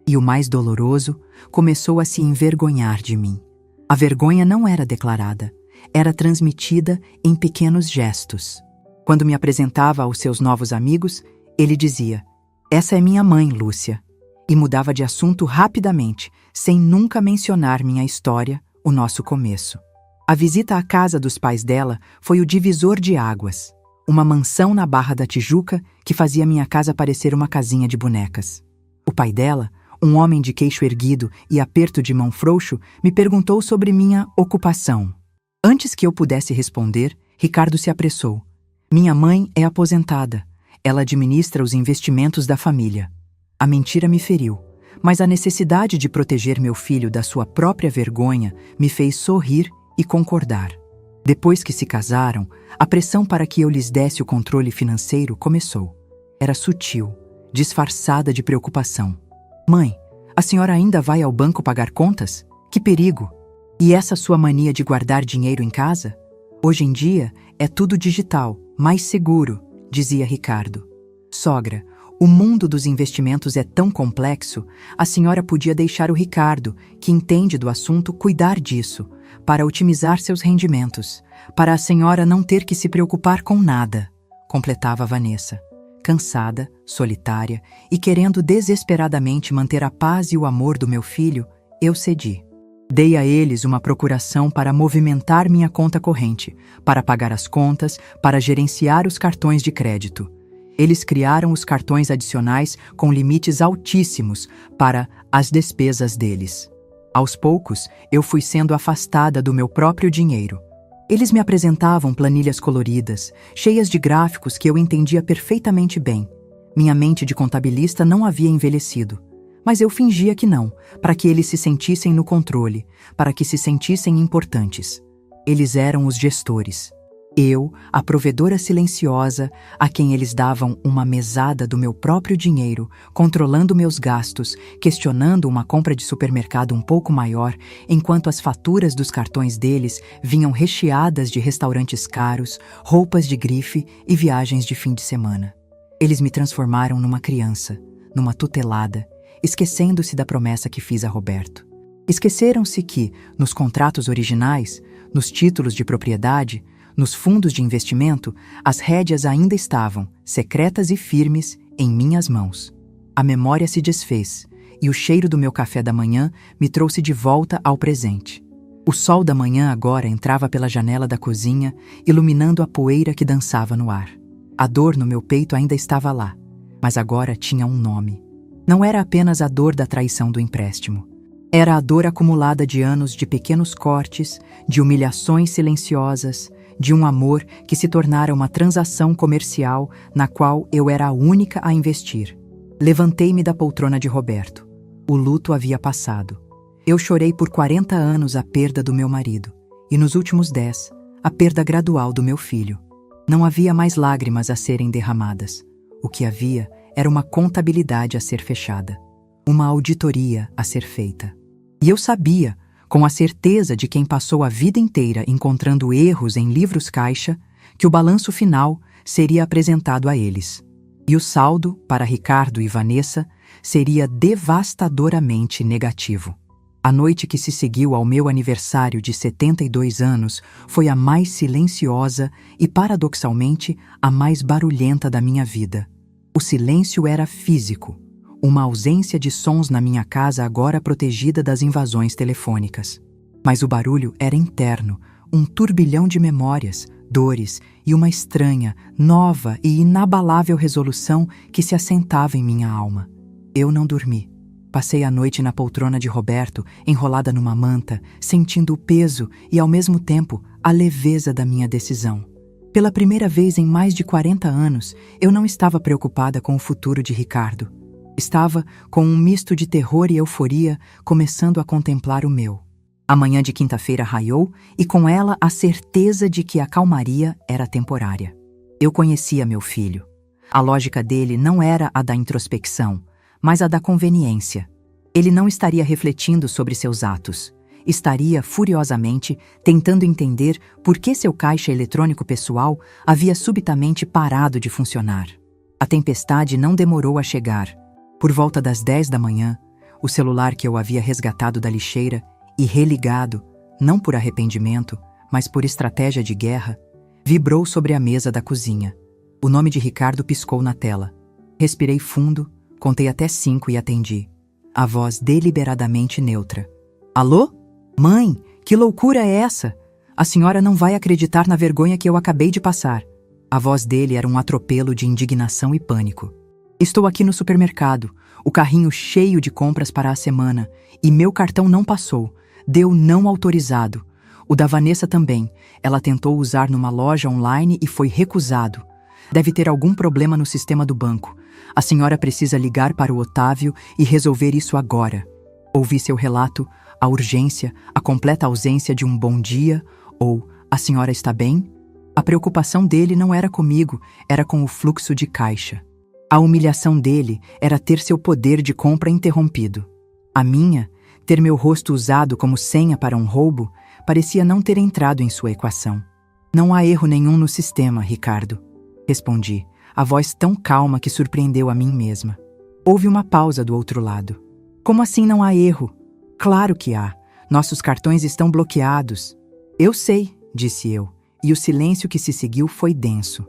E o mais doloroso, começou a se envergonhar de mim. A vergonha não era declarada, era transmitida em pequenos gestos. Quando me apresentava aos seus novos amigos, ele dizia: Essa é minha mãe, Lúcia. E mudava de assunto rapidamente, sem nunca mencionar minha história, o nosso começo. A visita à casa dos pais dela foi o divisor de águas. Uma mansão na Barra da Tijuca que fazia minha casa parecer uma casinha de bonecas. O pai dela, um homem de queixo erguido e aperto de mão frouxo, me perguntou sobre minha ocupação. Antes que eu pudesse responder, Ricardo se apressou. Minha mãe é aposentada. Ela administra os investimentos da família. A mentira me feriu, mas a necessidade de proteger meu filho da sua própria vergonha me fez sorrir e concordar. Depois que se casaram, a pressão para que eu lhes desse o controle financeiro começou. Era sutil, disfarçada de preocupação. Mãe, a senhora ainda vai ao banco pagar contas? Que perigo! E essa sua mania de guardar dinheiro em casa? Hoje em dia é tudo digital, mais seguro, dizia Ricardo. Sogra, o mundo dos investimentos é tão complexo, a senhora podia deixar o Ricardo, que entende do assunto, cuidar disso, para otimizar seus rendimentos, para a senhora não ter que se preocupar com nada, completava Vanessa. Cansada, solitária e querendo desesperadamente manter a paz e o amor do meu filho, eu cedi. Dei a eles uma procuração para movimentar minha conta corrente, para pagar as contas, para gerenciar os cartões de crédito. Eles criaram os cartões adicionais com limites altíssimos para as despesas deles. Aos poucos, eu fui sendo afastada do meu próprio dinheiro. Eles me apresentavam planilhas coloridas, cheias de gráficos que eu entendia perfeitamente bem. Minha mente de contabilista não havia envelhecido. Mas eu fingia que não, para que eles se sentissem no controle, para que se sentissem importantes. Eles eram os gestores. Eu, a provedora silenciosa, a quem eles davam uma mesada do meu próprio dinheiro, controlando meus gastos, questionando uma compra de supermercado um pouco maior, enquanto as faturas dos cartões deles vinham recheadas de restaurantes caros, roupas de grife e viagens de fim de semana. Eles me transformaram numa criança, numa tutelada, esquecendo-se da promessa que fiz a Roberto. Esqueceram-se que, nos contratos originais, nos títulos de propriedade, nos fundos de investimento, as rédeas ainda estavam, secretas e firmes, em minhas mãos. A memória se desfez, e o cheiro do meu café da manhã me trouxe de volta ao presente. O sol da manhã agora entrava pela janela da cozinha, iluminando a poeira que dançava no ar. A dor no meu peito ainda estava lá, mas agora tinha um nome. Não era apenas a dor da traição do empréstimo. Era a dor acumulada de anos de pequenos cortes, de humilhações silenciosas, de um amor que se tornara uma transação comercial na qual eu era a única a investir. Levantei-me da poltrona de Roberto. O luto havia passado. Eu chorei por 40 anos a perda do meu marido, e nos últimos 10, a perda gradual do meu filho. Não havia mais lágrimas a serem derramadas. O que havia era uma contabilidade a ser fechada, uma auditoria a ser feita. E eu sabia, com a certeza de quem passou a vida inteira encontrando erros em livros-caixa, que o balanço final seria apresentado a eles. E o saldo, para Ricardo e Vanessa, seria devastadoramente negativo. A noite que se seguiu ao meu aniversário de 72 anos foi a mais silenciosa e, paradoxalmente, a mais barulhenta da minha vida. O silêncio era físico. Uma ausência de sons na minha casa agora protegida das invasões telefônicas. Mas o barulho era interno, um turbilhão de memórias, dores e uma estranha, nova e inabalável resolução que se assentava em minha alma. Eu não dormi. Passei a noite na poltrona de Roberto, enrolada numa manta, sentindo o peso e, ao mesmo tempo, a leveza da minha decisão. Pela primeira vez em mais de 40 anos, eu não estava preocupada com o futuro de Ricardo. Estava, com um misto de terror e euforia, começando a contemplar o meu. A manhã de quinta-feira raiou e com ela a certeza de que a calmaria era temporária. Eu conhecia meu filho. A lógica dele não era a da introspecção, mas a da conveniência. Ele não estaria refletindo sobre seus atos. Estaria, furiosamente, tentando entender por que seu caixa eletrônico pessoal havia subitamente parado de funcionar. A tempestade não demorou a chegar. Por volta das 10 da manhã, o celular que eu havia resgatado da lixeira e religado, não por arrependimento, mas por estratégia de guerra, vibrou sobre a mesa da cozinha. O nome de Ricardo piscou na tela. Respirei fundo, Contei até 5 e atendi. A voz deliberadamente neutra. Alô? Mãe, que loucura é essa? A senhora não vai acreditar na vergonha que eu acabei de passar. A voz dele era um atropelo de indignação e pânico. Estou aqui no supermercado, o carrinho cheio de compras para a semana, e meu cartão não passou. Deu não autorizado. O da Vanessa também. Ela tentou usar numa loja online e foi recusado. Deve ter algum problema no sistema do banco. A senhora precisa ligar para o Otávio e resolver isso agora. Ouvi seu relato, a urgência, a completa ausência de um bom dia, ou a senhora está bem? A preocupação dele não era comigo, era com o fluxo de caixa. A humilhação dele era ter seu poder de compra interrompido. A minha, ter meu rosto usado como senha para um roubo, parecia não ter entrado em sua equação. Não há erro nenhum no sistema, Ricardo. Respondi, a voz tão calma que surpreendeu a mim mesma. Houve uma pausa do outro lado. Como assim não há erro? Claro que há. Nossos cartões estão bloqueados. Eu sei, disse eu, e o silêncio que se seguiu foi denso.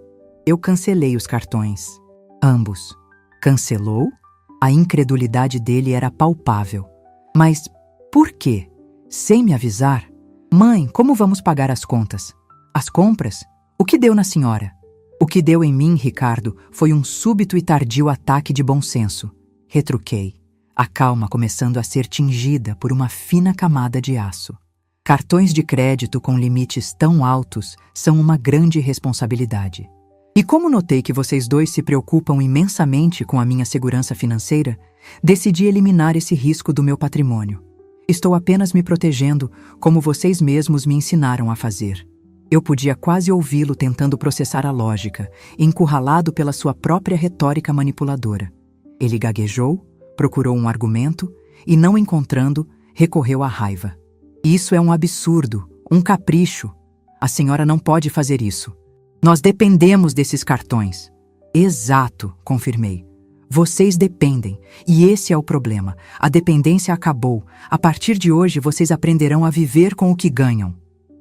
Eu cancelei os cartões. Ambos. Cancelou? A incredulidade dele era palpável. Mas por quê? Sem me avisar? Mãe, como vamos pagar as contas? As compras? O que deu na senhora? O que deu em mim, Ricardo, foi um súbito e tardio ataque de bom senso. Retruquei, a calma começando a ser tingida por uma fina camada de aço. Cartões de crédito com limites tão altos são uma grande responsabilidade. E como notei que vocês dois se preocupam imensamente com a minha segurança financeira, decidi eliminar esse risco do meu patrimônio. Estou apenas me protegendo, como vocês mesmos me ensinaram a fazer. Eu podia quase ouvi-lo tentando processar a lógica, encurralado pela sua própria retórica manipuladora. Ele gaguejou, procurou um argumento e, não encontrando, recorreu à raiva. Isso é um absurdo, um capricho. A senhora não pode fazer isso. Nós dependemos desses cartões. Exato, confirmei. Vocês dependem, e esse é o problema. A dependência acabou. A partir de hoje, vocês aprenderão a viver com o que ganham.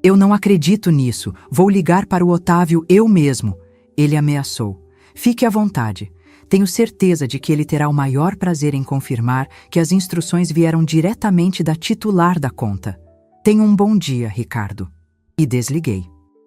Eu não acredito nisso. Vou ligar para o Otávio eu mesmo. Ele ameaçou. Fique à vontade. Tenho certeza de que ele terá o maior prazer em confirmar que as instruções vieram diretamente da titular da conta. Tenha um bom dia, Ricardo. E desliguei.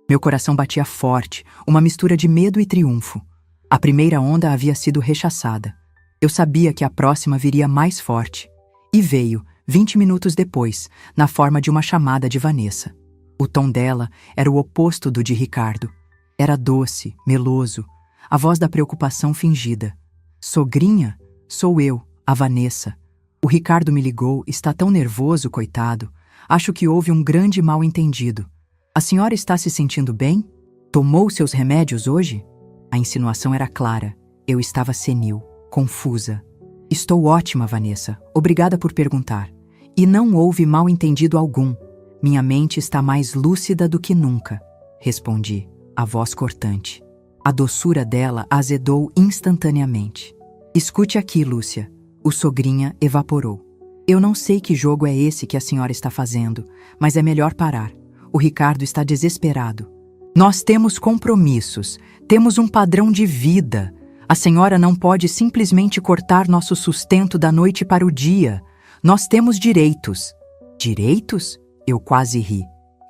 Meu coração batia forte, uma mistura de medo e triunfo. A primeira onda havia sido rechaçada. Eu sabia que a próxima viria mais forte. E veio, 20 minutos depois, na forma de uma chamada de Vanessa. O tom dela era o oposto do de Ricardo. Era doce, meloso, a voz da preocupação fingida. Sogrinha? Sou eu, a Vanessa. O Ricardo me ligou, está tão nervoso, coitado. Acho que houve um grande mal-entendido. A senhora está se sentindo bem? Tomou seus remédios hoje? A insinuação era clara. Eu estava senil, confusa. Estou ótima, Vanessa. Obrigada por perguntar. E não houve mal-entendido algum. Minha mente está mais lúcida do que nunca. Respondi, a voz cortante. A doçura dela azedou instantaneamente. Escute aqui, Lúcia. O sogrinha evaporou. Eu não sei que jogo é esse que a senhora está fazendo, mas é melhor parar. O Ricardo está desesperado. Nós temos compromissos, temos um padrão de vida. A senhora não pode simplesmente cortar nosso sustento da noite para o dia. Nós temos direitos. Direitos? Eu quase ri.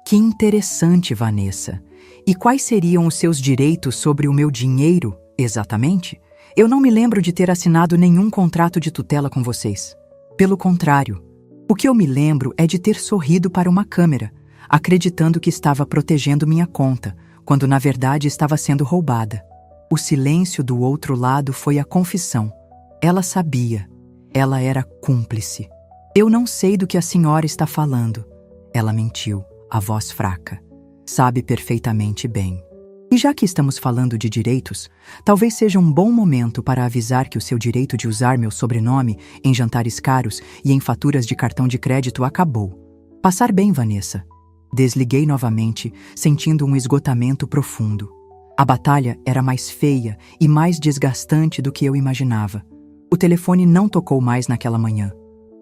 Que interessante, Vanessa. E quais seriam os seus direitos sobre o meu dinheiro, exatamente? Eu não me lembro de ter assinado nenhum contrato de tutela com vocês. Pelo contrário, o que eu me lembro é de ter sorrido para uma câmera, acreditando que estava protegendo minha conta, quando na verdade estava sendo roubada. O silêncio do outro lado foi a confissão. Ela sabia. Ela era cúmplice. Eu não sei do que a senhora está falando. Ela mentiu, a voz fraca. Sabe perfeitamente bem. E já que estamos falando de direitos, talvez seja um bom momento para avisar que o seu direito de usar meu sobrenome em jantares caros e em faturas de cartão de crédito acabou. Passar bem, Vanessa. Desliguei novamente, sentindo um esgotamento profundo. A batalha era mais feia e mais desgastante do que eu imaginava. O telefone não tocou mais naquela manhã.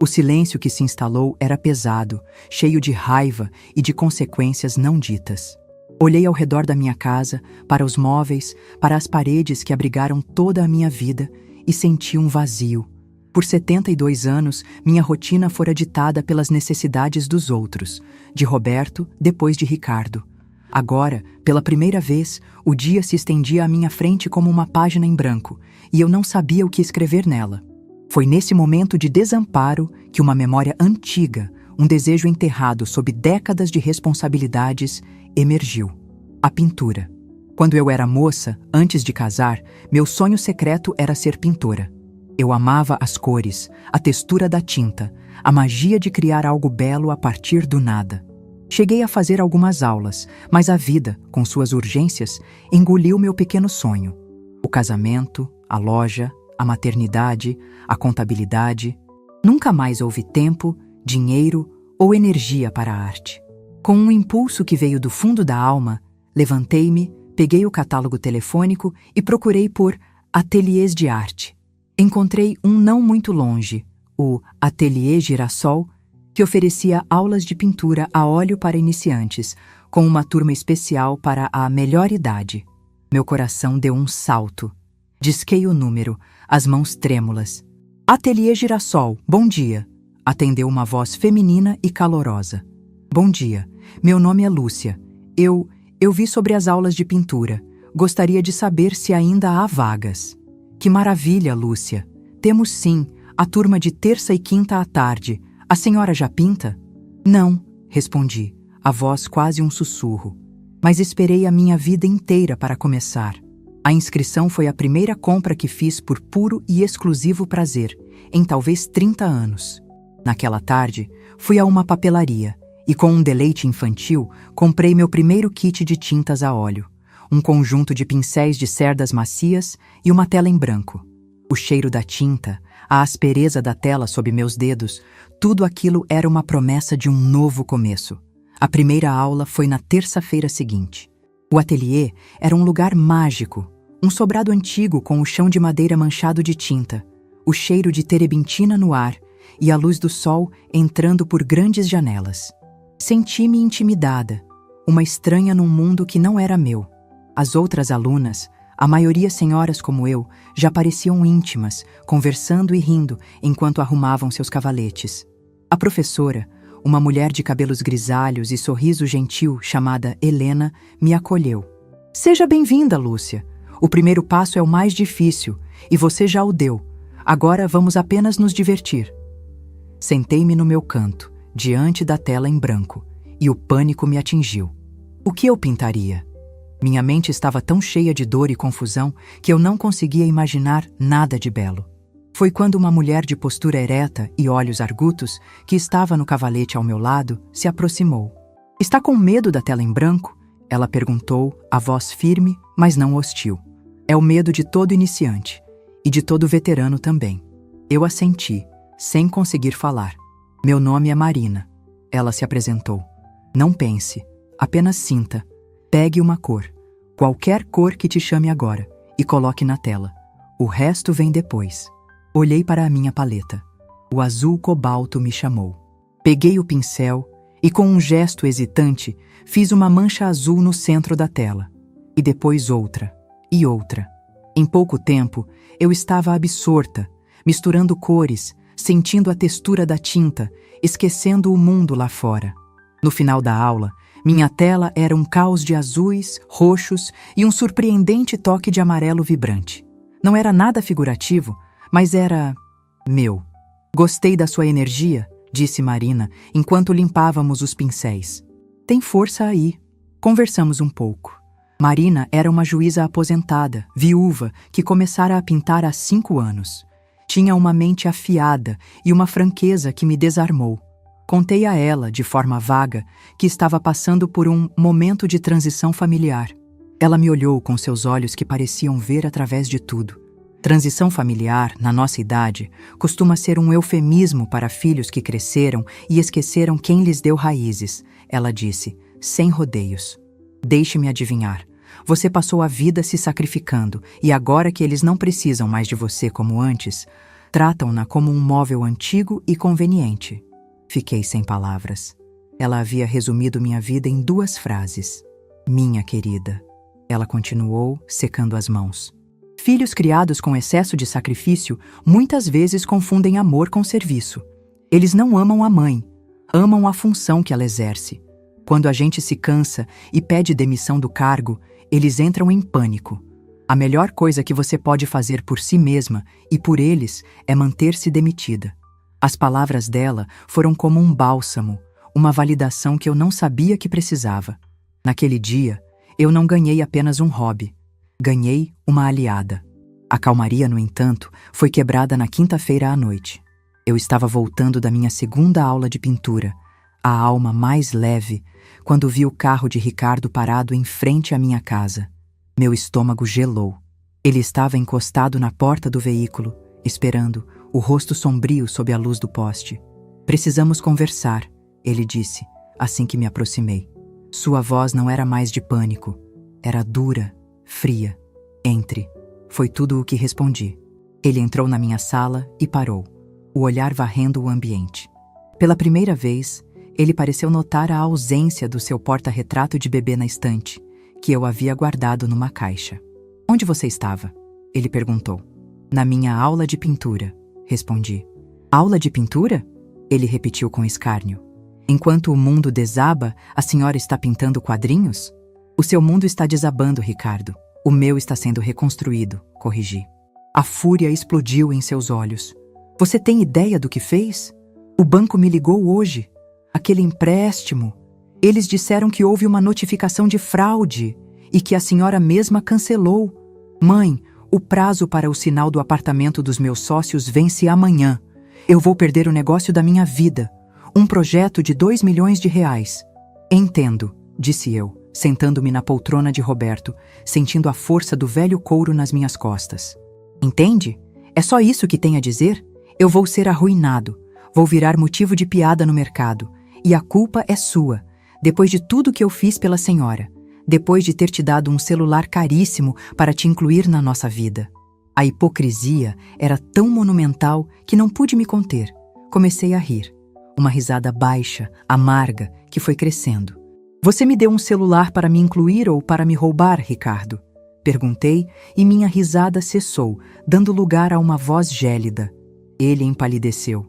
O silêncio que se instalou era pesado, cheio de raiva e de consequências não ditas. Olhei ao redor da minha casa, para os móveis, para as paredes que abrigaram toda a minha vida e senti um vazio. Por 72 anos, minha rotina fora ditada pelas necessidades dos outros, de Roberto, depois de Ricardo. Agora, pela primeira vez, o dia se estendia à minha frente como uma página em branco, e eu não sabia o que escrever nela. Foi nesse momento de desamparo que uma memória antiga, um desejo enterrado sob décadas de responsabilidades, emergiu. A pintura. Quando eu era moça, antes de casar, meu sonho secreto era ser pintora. Eu amava as cores, a textura da tinta, a magia de criar algo belo a partir do nada. Cheguei a fazer algumas aulas, mas a vida, com suas urgências, engoliu meu pequeno sonho. O casamento, a loja, a maternidade, a contabilidade. Nunca mais houve tempo, dinheiro ou energia para a arte. Com um impulso que veio do fundo da alma, levantei-me, peguei o catálogo telefônico e procurei por ateliês de arte. Encontrei um não muito longe, o Ateliê Girassol, que oferecia aulas de pintura a óleo para iniciantes, com uma turma especial para a melhor idade. Meu coração deu um salto. Disquei o número, as mãos trêmulas. Ateliê Girassol, bom dia, atendeu uma voz feminina e calorosa. Bom dia, meu nome é Lúcia. Eu vi sobre as aulas de pintura. Gostaria de saber se ainda há vagas. Que maravilha, Lúcia. Temos sim, a turma de terça e quinta à tarde. A senhora já pinta? Não, respondi, a voz quase um sussurro. Mas esperei a minha vida inteira para começar. A inscrição foi a primeira compra que fiz por puro e exclusivo prazer, em talvez 30 anos. Naquela tarde, fui a uma papelaria e, com um deleite infantil, comprei meu primeiro kit de tintas a óleo, um conjunto de pincéis de cerdas macias e uma tela em branco. O cheiro da tinta, a aspereza da tela sob meus dedos, tudo aquilo era uma promessa de um novo começo. A primeira aula foi na terça-feira seguinte. O ateliê era um lugar mágico, um sobrado antigo com o chão de madeira manchado de tinta, o cheiro de terebintina no ar e a luz do sol entrando por grandes janelas. Senti-me intimidada, uma estranha num mundo que não era meu. As outras alunas, a maioria senhoras como eu, já pareciam íntimas, conversando e rindo enquanto arrumavam seus cavaletes. A professora, uma mulher de cabelos grisalhos e sorriso gentil chamada Helena, me acolheu. Seja bem-vinda, Lúcia. O primeiro passo é o mais difícil, e você já o deu. Agora vamos apenas nos divertir. Sentei-me no meu canto, diante da tela em branco, e o pânico me atingiu. O que eu pintaria? Minha mente estava tão cheia de dor e confusão que eu não conseguia imaginar nada de belo. Foi quando uma mulher de postura ereta e olhos argutos, que estava no cavalete ao meu lado, se aproximou. Está com medo da tela em branco? Ela perguntou, a voz firme, mas não hostil. É o medo de todo iniciante, e de todo veterano também. Eu assenti, sem conseguir falar. Meu nome é Marina. Ela se apresentou. Não pense, apenas sinta. Pegue uma cor, qualquer cor que te chame agora, e coloque na tela. O resto vem depois. Olhei para a minha paleta. O azul cobalto me chamou. Peguei o pincel e, com um gesto hesitante, fiz uma mancha azul no centro da tela. E depois outra, e outra. Em pouco tempo, eu estava absorta, misturando cores, sentindo a textura da tinta, esquecendo o mundo lá fora. No final da aula, minha tela era um caos de azuis, roxos e um surpreendente toque de amarelo vibrante. Não era nada figurativo, mas era meu. Gostei da sua energia, disse Marina, enquanto limpávamos os pincéis. Tem força aí. Conversamos um pouco. Marina era uma juíza aposentada, viúva, que começara a pintar há 5 anos. Tinha uma mente afiada e uma franqueza que me desarmou. Contei a ela, de forma vaga, que estava passando por um momento de transição familiar. Ela me olhou com seus olhos que pareciam ver através de tudo. Transição familiar, na nossa idade, costuma ser um eufemismo para filhos que cresceram e esqueceram quem lhes deu raízes, ela disse, sem rodeios. Deixe-me adivinhar. Você passou a vida se sacrificando e agora que eles não precisam mais de você como antes, tratam-na como um móvel antigo e conveniente. Fiquei sem palavras. Ela havia resumido minha vida em 2 frases. Minha querida. Ela continuou, secando as mãos. filhos criados com excesso de sacrifício muitas vezes confundem amor com serviço. Eles não amam a mãe, amam a função que ela exerce. Quando a gente se cansa e pede demissão do cargo, eles entram em pânico. A melhor coisa que você pode fazer por si mesma e por eles é manter-se demitida. As palavras dela foram como um bálsamo, uma validação que eu não sabia que precisava. Naquele dia, eu não ganhei apenas um hobby. Ganhei uma aliada. A calmaria, no entanto, foi quebrada na quinta-feira à noite. Eu estava voltando da minha segunda aula de pintura, a alma mais leve, quando vi o carro de Ricardo parado em frente à minha casa. Meu estômago gelou. Ele estava encostado na porta do veículo, esperando, o rosto sombrio sob a luz do poste. "Precisamos conversar", ele disse, assim que me aproximei. Sua voz não era mais de pânico, era dura, fria. "Entre", foi tudo o que respondi. Ele entrou na minha sala e parou, o olhar varrendo o ambiente. Pela primeira vez, ele pareceu notar a ausência do seu porta-retrato de bebê na estante, que eu havia guardado numa caixa. "Onde você estava?", ele perguntou. "Na minha aula de pintura", respondi. "Aula de pintura?", ele repetiu com escárnio. "Enquanto o mundo desaba, a senhora está pintando quadrinhos?" "O seu mundo está desabando, Ricardo. O meu está sendo reconstruído", corrigi. A fúria explodiu em seus olhos. "Você tem ideia do que fez? O banco me ligou hoje. Aquele empréstimo. Eles disseram que houve uma notificação de fraude e que a senhora mesma cancelou. Mãe, o prazo para o sinal do apartamento dos meus sócios vence amanhã. Eu vou perder o negócio da minha vida. Um projeto de 2 milhões de reais. "Entendo", disse eu, sentando-me na poltrona de Roberto, sentindo a força do velho couro nas minhas costas. "Entende? É só isso que tem a dizer? Eu vou ser arruinado. Vou virar motivo de piada no mercado. E a culpa é sua, depois de tudo que eu fiz pela senhora. Depois de ter te dado um celular caríssimo para te incluir na nossa vida." A hipocrisia era tão monumental que não pude me conter. Comecei a rir. Uma risada baixa, amarga, que foi crescendo. "Você me deu um celular para me incluir ou para me roubar, Ricardo?", perguntei, e minha risada cessou, dando lugar a uma voz gélida. Ele empalideceu.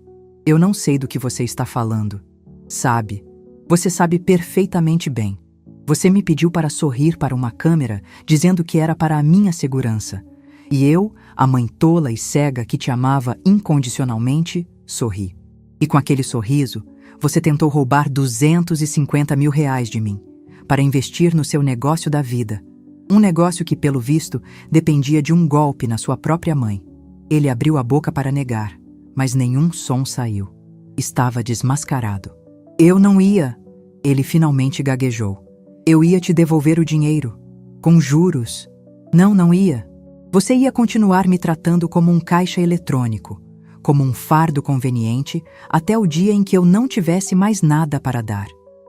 "Eu não sei do que você está falando." "Sabe. Você sabe perfeitamente bem. Você me pediu para sorrir para uma câmera, dizendo que era para a minha segurança. E eu, a mãe tola e cega que te amava incondicionalmente, sorri. E com aquele sorriso, você tentou roubar 250 mil reais de mim, para investir no seu negócio da vida. Um negócio que, pelo visto, dependia de um golpe na sua própria mãe." Ele abriu a boca para negar, mas nenhum som saiu. Estava desmascarado. "Eu não ia", ele finalmente gaguejou. "Eu ia te devolver o dinheiro, com juros." Não ia. Você ia continuar me tratando como um caixa eletrônico, como um fardo conveniente, até o dia em que eu não tivesse mais nada para dar.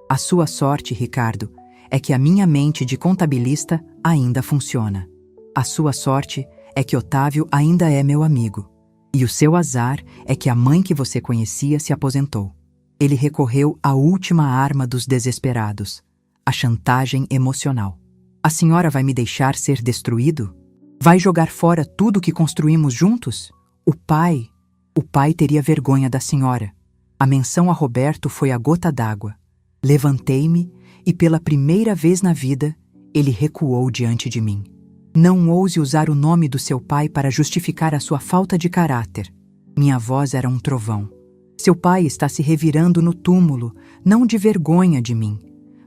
A sua sorte, Ricardo, é que a minha mente de contabilista ainda funciona. A sua sorte é que Otávio ainda é meu amigo. E o seu azar é que a mãe que você conhecia se aposentou. Ele recorreu à última arma dos desesperados, a chantagem emocional. "A senhora vai me deixar ser destruído? Vai jogar fora tudo que construímos juntos? O pai teria vergonha da senhora." A menção a Roberto foi a gota d'água. Levantei-me e, pela primeira vez na vida, ele recuou diante de mim. "Não ouse usar o nome do seu pai para justificar a sua falta de caráter." Minha voz era um trovão. "Seu pai está se revirando no túmulo, não de vergonha de mim,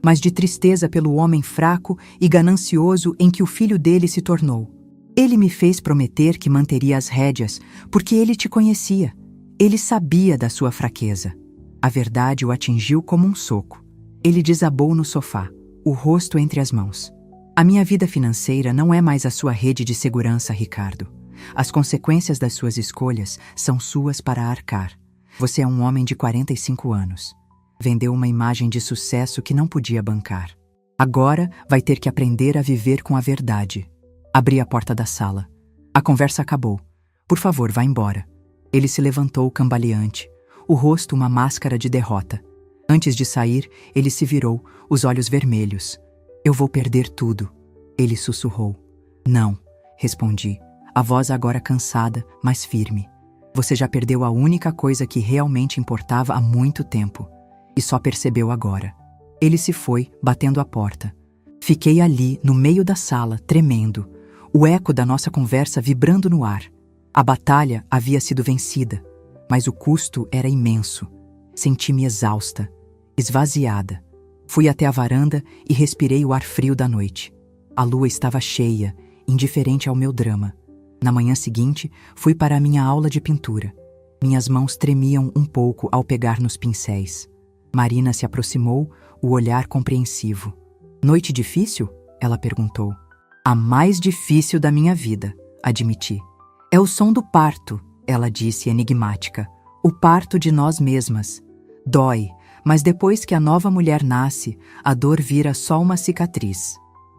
mas de tristeza pelo homem fraco e ganancioso em que o filho dele se tornou. Ele me fez prometer que manteria as rédeas, porque ele te conhecia. Ele sabia da sua fraqueza." A verdade o atingiu como um soco. Ele desabou no sofá, o rosto entre as mãos. "A minha vida financeira não é mais a sua rede de segurança, Ricardo. As consequências das suas escolhas são suas para arcar. Você é um homem de 45 anos. Vendeu uma imagem de sucesso que não podia bancar. Agora vai ter que aprender a viver com a verdade." Abri a porta da sala. "A conversa acabou. Por favor, vá embora." Ele se levantou cambaleante, o rosto uma máscara de derrota. Antes de sair, ele se virou, os olhos vermelhos. "Eu vou perder tudo", ele sussurrou. "Não", respondi. a voz agora cansada, mas firme. Você já perdeu a única coisa que realmente importava há muito tempo. E só percebeu agora. Ele se foi, batendo a porta. Fiquei ali, no meio da sala, tremendo. O eco da nossa conversa vibrando no ar. A batalha havia sido vencida, mas o custo era imenso. Senti-me exausta, esvaziada. Fui até a varanda e respirei o ar frio da noite. A lua estava cheia, indiferente ao meu drama. Na manhã seguinte, fui para a minha aula de pintura. Minhas mãos tremiam um pouco ao pegar nos pincéis. Marina se aproximou, o olhar compreensivo. Noite difícil? Ela perguntou. A mais difícil da minha vida, admiti. É o som do parto, ela disse enigmática. O parto de nós mesmas. Dói, mas depois que a nova mulher nasce, a dor vira só uma cicatriz.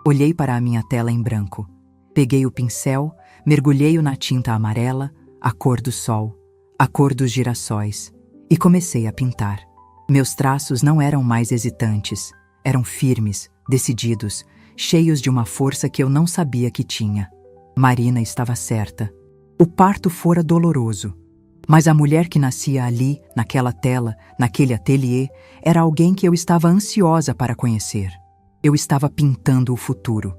Olhei para a minha tela em branco. Peguei o pincel, mergulhei-o na tinta amarela, a cor do sol, a cor dos girassóis, e comecei a pintar. Meus traços não eram mais hesitantes, eram firmes, decididos, cheios de uma força que eu não sabia que tinha. Marina estava certa. O parto fora doloroso. Mas a mulher que nascia ali, naquela tela, naquele ateliê, era alguém que eu estava ansiosa para conhecer. Eu estava pintando o futuro.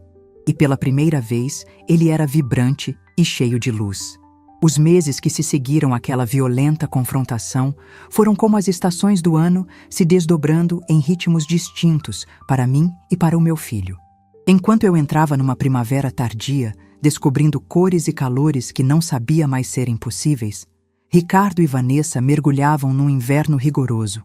E pela primeira vez, ele era vibrante e cheio de luz. Os meses que se seguiram àquela violenta confrontação foram como as estações do ano se desdobrando em ritmos distintos para mim e para o meu filho. Enquanto eu entrava numa primavera tardia, descobrindo cores e calores que não sabia mais serem possíveis, Ricardo e Vanessa mergulhavam num inverno rigoroso,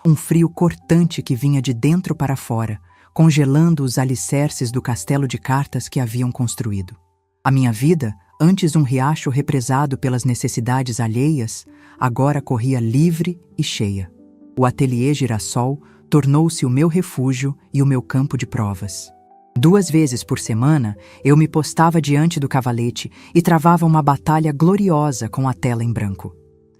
um frio cortante que vinha de dentro para fora, congelando os alicerces do castelo de cartas que haviam construído. A minha vida, antes um riacho represado pelas necessidades alheias, agora corria livre e cheia. O ateliê Girassol tornou-se o meu refúgio e o meu campo de provas. 2 vezes por semana, eu me postava diante do cavalete e travava uma batalha gloriosa com a tela em branco.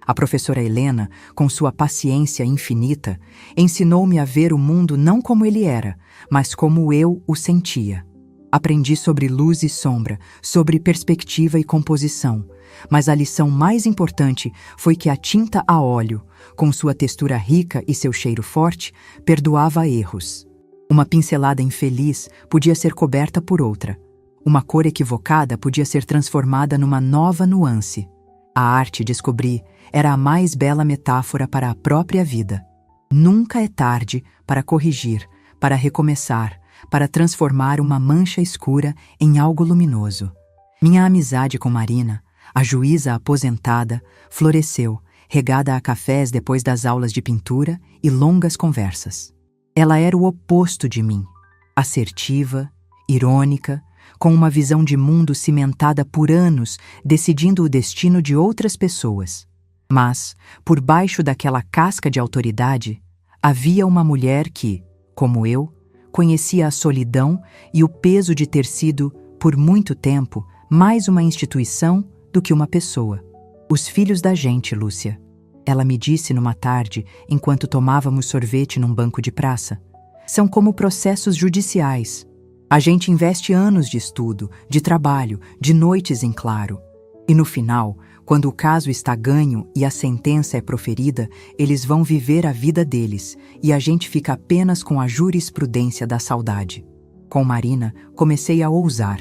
A professora Helena, com sua paciência infinita, ensinou-me a ver o mundo não como ele era, mas como eu o sentia. Aprendi sobre luz e sombra, sobre perspectiva e composição, mas a lição mais importante foi que a tinta a óleo, com sua textura rica e seu cheiro forte, perdoava erros. Uma pincelada infeliz podia ser coberta por outra. Uma cor equivocada podia ser transformada numa nova nuance. A arte, descobri, era a mais bela metáfora para a própria vida. Nunca é tarde para corrigir, para recomeçar, para transformar uma mancha escura em algo luminoso. Minha amizade com Marina, a juíza aposentada, floresceu, regada a cafés depois das aulas de pintura e longas conversas. Ela era o oposto de mim, assertiva, irônica, com uma visão de mundo cimentada por anos, decidindo o destino de outras pessoas. Mas, por baixo daquela casca de autoridade, havia uma mulher que, como eu, conhecia a solidão e o peso de ter sido, por muito tempo, mais uma instituição do que uma pessoa. Os filhos da gente, Lúcia. Ela me disse numa tarde, enquanto tomávamos sorvete num banco de praça. São como processos judiciais. A gente investe anos de estudo, de trabalho, de noites em claro. E no final, quando o caso está ganho e a sentença é proferida, eles vão viver a vida deles, e a gente fica apenas com a jurisprudência da saudade. Com Marina, comecei a ousar.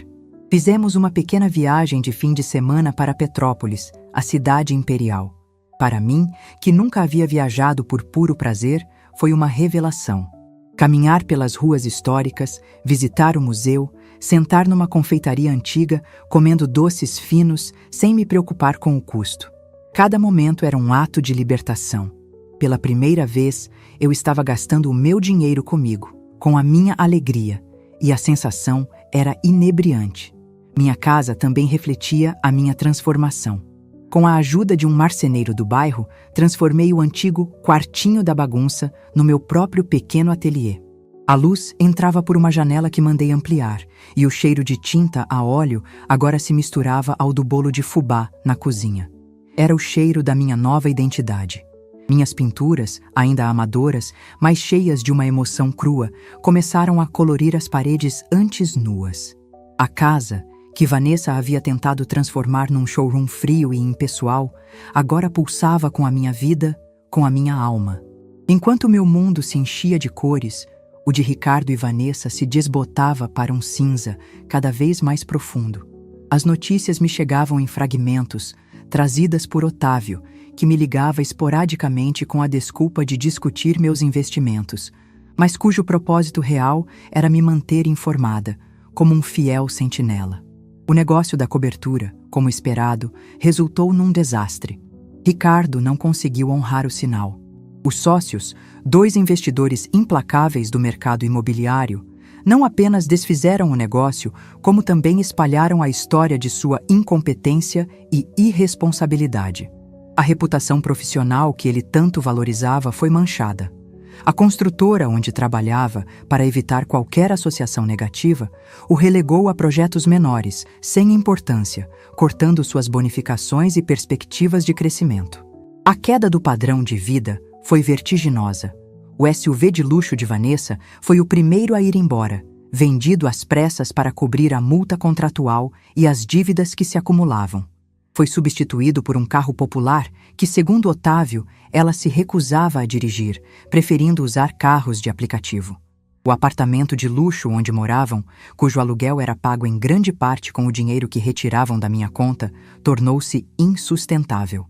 Fizemos uma pequena viagem de fim de semana para Petrópolis, a cidade imperial. Para mim, que nunca havia viajado por puro prazer, foi uma revelação. Caminhar pelas ruas históricas, visitar o museu, sentar numa confeitaria antiga, comendo doces finos, sem me preocupar com o custo. Cada momento era um ato de libertação. Pela primeira vez, eu estava gastando o meu dinheiro comigo, com a minha alegria, e a sensação era inebriante. Minha casa também refletia a minha transformação. Com a ajuda de um marceneiro do bairro, transformei o antigo quartinho da bagunça no meu próprio pequeno ateliê. A luz entrava por uma janela que mandei ampliar, e o cheiro de tinta a óleo agora se misturava ao do bolo de fubá na cozinha. Era o cheiro da minha nova identidade. Minhas pinturas, ainda amadoras, mas cheias de uma emoção crua, começaram a colorir as paredes antes nuas. A casa, que Vanessa havia tentado transformar num showroom frio e impessoal, agora pulsava com a minha vida, com a minha alma. Enquanto meu mundo se enchia de cores, o de Ricardo e Vanessa se desbotava para um cinza cada vez mais profundo. As notícias me chegavam em fragmentos, trazidas por Otávio, que me ligava esporadicamente com a desculpa de discutir meus investimentos, mas cujo propósito real era me manter informada, como um fiel sentinela. O negócio da cobertura, como esperado, resultou num desastre. Ricardo não conseguiu honrar o sinal. Os sócios, 2 investidores implacáveis do mercado imobiliário, não apenas desfizeram o negócio, como também espalharam a história de sua incompetência e irresponsabilidade. A reputação profissional que ele tanto valorizava foi manchada. A construtora onde trabalhava, para evitar qualquer associação negativa, o relegou a projetos menores, sem importância, cortando suas bonificações e perspectivas de crescimento. A queda do padrão de vida foi vertiginosa. O SUV de luxo de Vanessa foi o primeiro a ir embora, vendido às pressas para cobrir a multa contratual e as dívidas que se acumulavam. Foi substituído por um carro popular que, segundo Otávio, ela se recusava a dirigir, preferindo usar carros de aplicativo. O apartamento de luxo onde moravam, cujo aluguel era pago em grande parte com o dinheiro que retiravam da minha conta, tornou-se insustentável.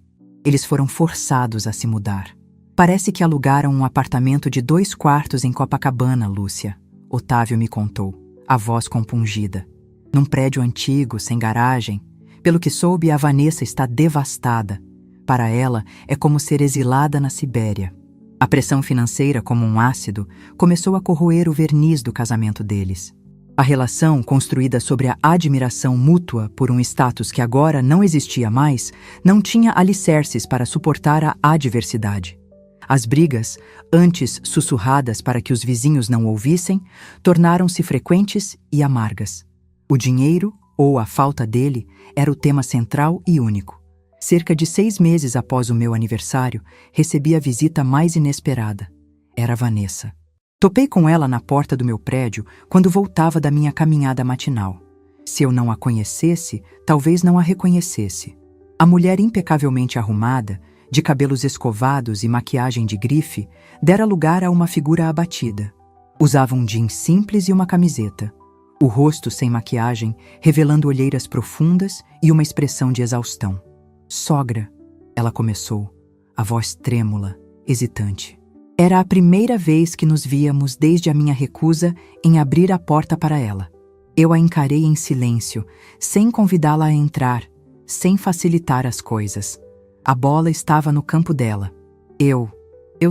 Eles foram forçados a se mudar. Parece que alugaram um apartamento de 2 quartos em Copacabana, Lúcia, Otávio me contou, a voz compungida. Num prédio antigo, sem garagem. Pelo que soube, a Vanessa está devastada. Para ela, é como ser exilada na Sibéria. A pressão financeira, como um ácido, começou a corroer o verniz do casamento deles. A relação, construída sobre a admiração mútua por um status que agora não existia mais, não tinha alicerces para suportar a adversidade. As brigas, antes sussurradas para que os vizinhos não ouvissem, tornaram-se frequentes e amargas. O dinheiro, ou a falta dele, era o tema central e único. Cerca de 6 meses após o meu aniversário, recebi a visita mais inesperada. Era Vanessa. Topei com ela na porta do meu prédio quando voltava da minha caminhada matinal. Se eu não a conhecesse, talvez não a reconhecesse. A mulher impecavelmente arrumada, de cabelos escovados e maquiagem de grife, dera lugar a uma figura abatida. Usava um jeans simples e uma camiseta. O rosto sem maquiagem, revelando olheiras profundas e uma expressão de exaustão. "Sogra", ela começou, a voz trêmula, hesitante. Era a primeira vez que nos víamos desde a minha recusa em abrir a porta para ela. Eu a encarei em silêncio, sem convidá-la a entrar, sem facilitar as coisas. A bola estava no campo dela. Eu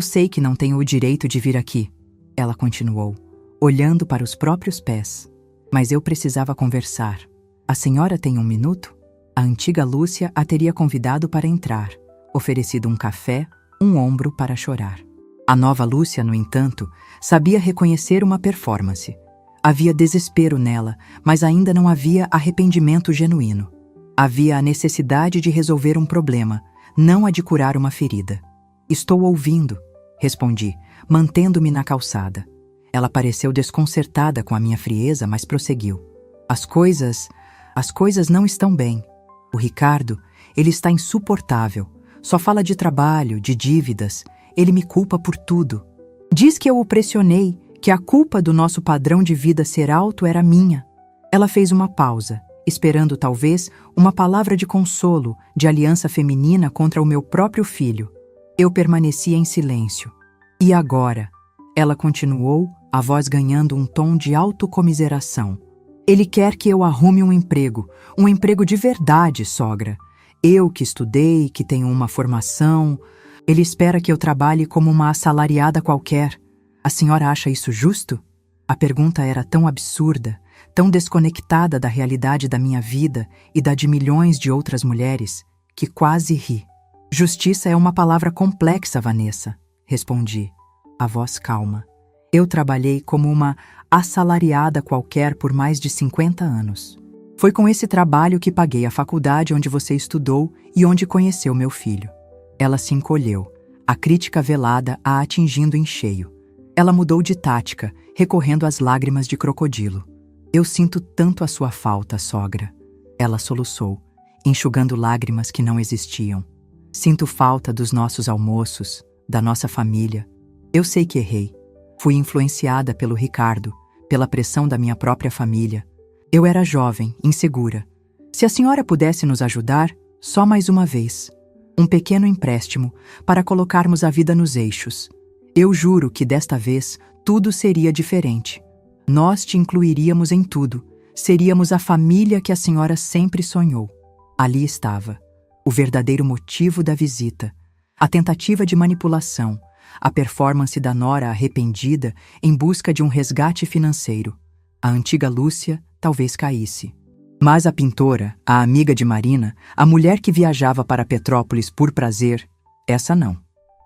sei que não tenho o direito de vir aqui", ela continuou, olhando para os próprios pés. "Mas eu precisava conversar. A senhora tem 1 minuto?" A antiga Lúcia a teria convidado para entrar, oferecido um café, um ombro para chorar. A nova Lúcia, no entanto, sabia reconhecer uma performance. Havia desespero nela, mas ainda não havia arrependimento genuíno. Havia a necessidade de resolver um problema, não a de curar uma ferida. "Estou ouvindo", respondi, mantendo-me na calçada. Ela pareceu desconcertada com a minha frieza, mas prosseguiu. As coisas não estão bem. O Ricardo, ele está insuportável. Só fala de trabalho, de dívidas. Ele me culpa por tudo. Diz que eu o pressionei, que a culpa do nosso padrão de vida ser alto era minha." Ela fez uma pausa, esperando talvez uma palavra de consolo, de aliança feminina contra o meu próprio filho. Eu permanecia em silêncio. "E agora?" Ela continuou, a voz ganhando um tom de autocomiseração. "Ele quer que eu arrume um emprego de verdade, sogra. Eu que estudei, que tenho uma formação. Ele espera que eu trabalhe como uma assalariada qualquer. A senhora acha isso justo?" A pergunta era tão absurda, tão desconectada da realidade da minha vida e da de milhões de outras mulheres, que quase ri. "Justiça é uma palavra complexa, Vanessa", respondi, a voz calma. "Eu trabalhei como uma assalariada qualquer por mais de 50 anos. Foi com esse trabalho que paguei a faculdade onde você estudou e onde conheceu meu filho." Ela se encolheu, a crítica velada a atingindo em cheio. Ela mudou de tática, recorrendo às lágrimas de crocodilo. "Eu sinto tanto a sua falta, sogra. Ela soluçou, enxugando lágrimas que não existiam. Sinto falta dos nossos almoços, da nossa família. Eu sei que errei. Fui influenciada pelo Ricardo, pela pressão da minha própria família. Eu era jovem, insegura. Se a senhora pudesse nos ajudar, só mais uma vez. Um pequeno empréstimo para colocarmos a vida nos eixos. Eu juro que desta vez tudo seria diferente. Nós te incluiríamos em tudo. Seríamos a família que a senhora sempre sonhou. Ali estava o verdadeiro motivo da visita, a tentativa de manipulação, a performance da nora arrependida em busca de um resgate financeiro. A antiga Lúcia talvez caísse. Mas a pintora, a amiga de Marina, a mulher que viajava para Petrópolis por prazer, essa não.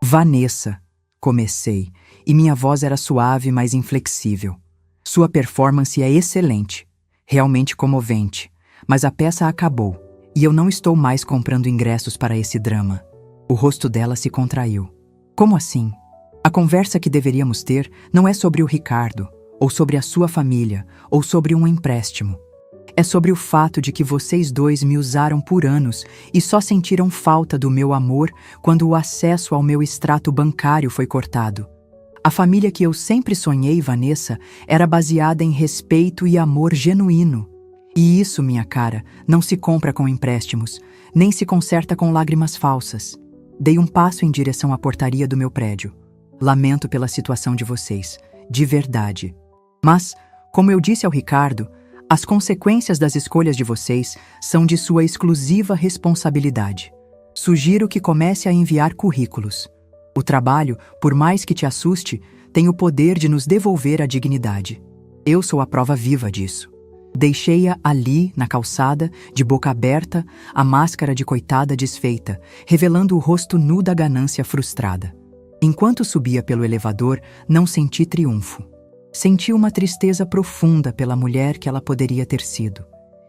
Vanessa, comecei, e minha voz era suave, mas inflexível. Sua performance é excelente, realmente comovente, mas a peça acabou, e eu não estou mais comprando ingressos para esse drama. O rosto dela se contraiu. Como assim? A conversa que deveríamos ter não é sobre o Ricardo, ou sobre a sua família, ou sobre um empréstimo. É sobre o fato de que vocês dois me usaram por anos e só sentiram falta do meu amor quando o acesso ao meu extrato bancário foi cortado. A família que eu sempre sonhei, Vanessa, era baseada em respeito e amor genuíno. E isso, minha cara, não se compra com empréstimos, nem se conserta com lágrimas falsas. Dei um passo em direção à portaria do meu prédio. Lamento pela situação de vocês, de verdade. Mas, como eu disse ao Ricardo, as consequências das escolhas de vocês são de sua exclusiva responsabilidade. Sugiro que comece a enviar currículos. O trabalho, por mais que te assuste, tem o poder de nos devolver a dignidade. Eu sou a prova viva disso. Deixei-a ali, na calçada, de boca aberta, a máscara de coitada desfeita, revelando o rosto nu da ganância frustrada. Enquanto subia pelo elevador, não senti triunfo. Senti uma tristeza profunda pela mulher que ela poderia ter sido,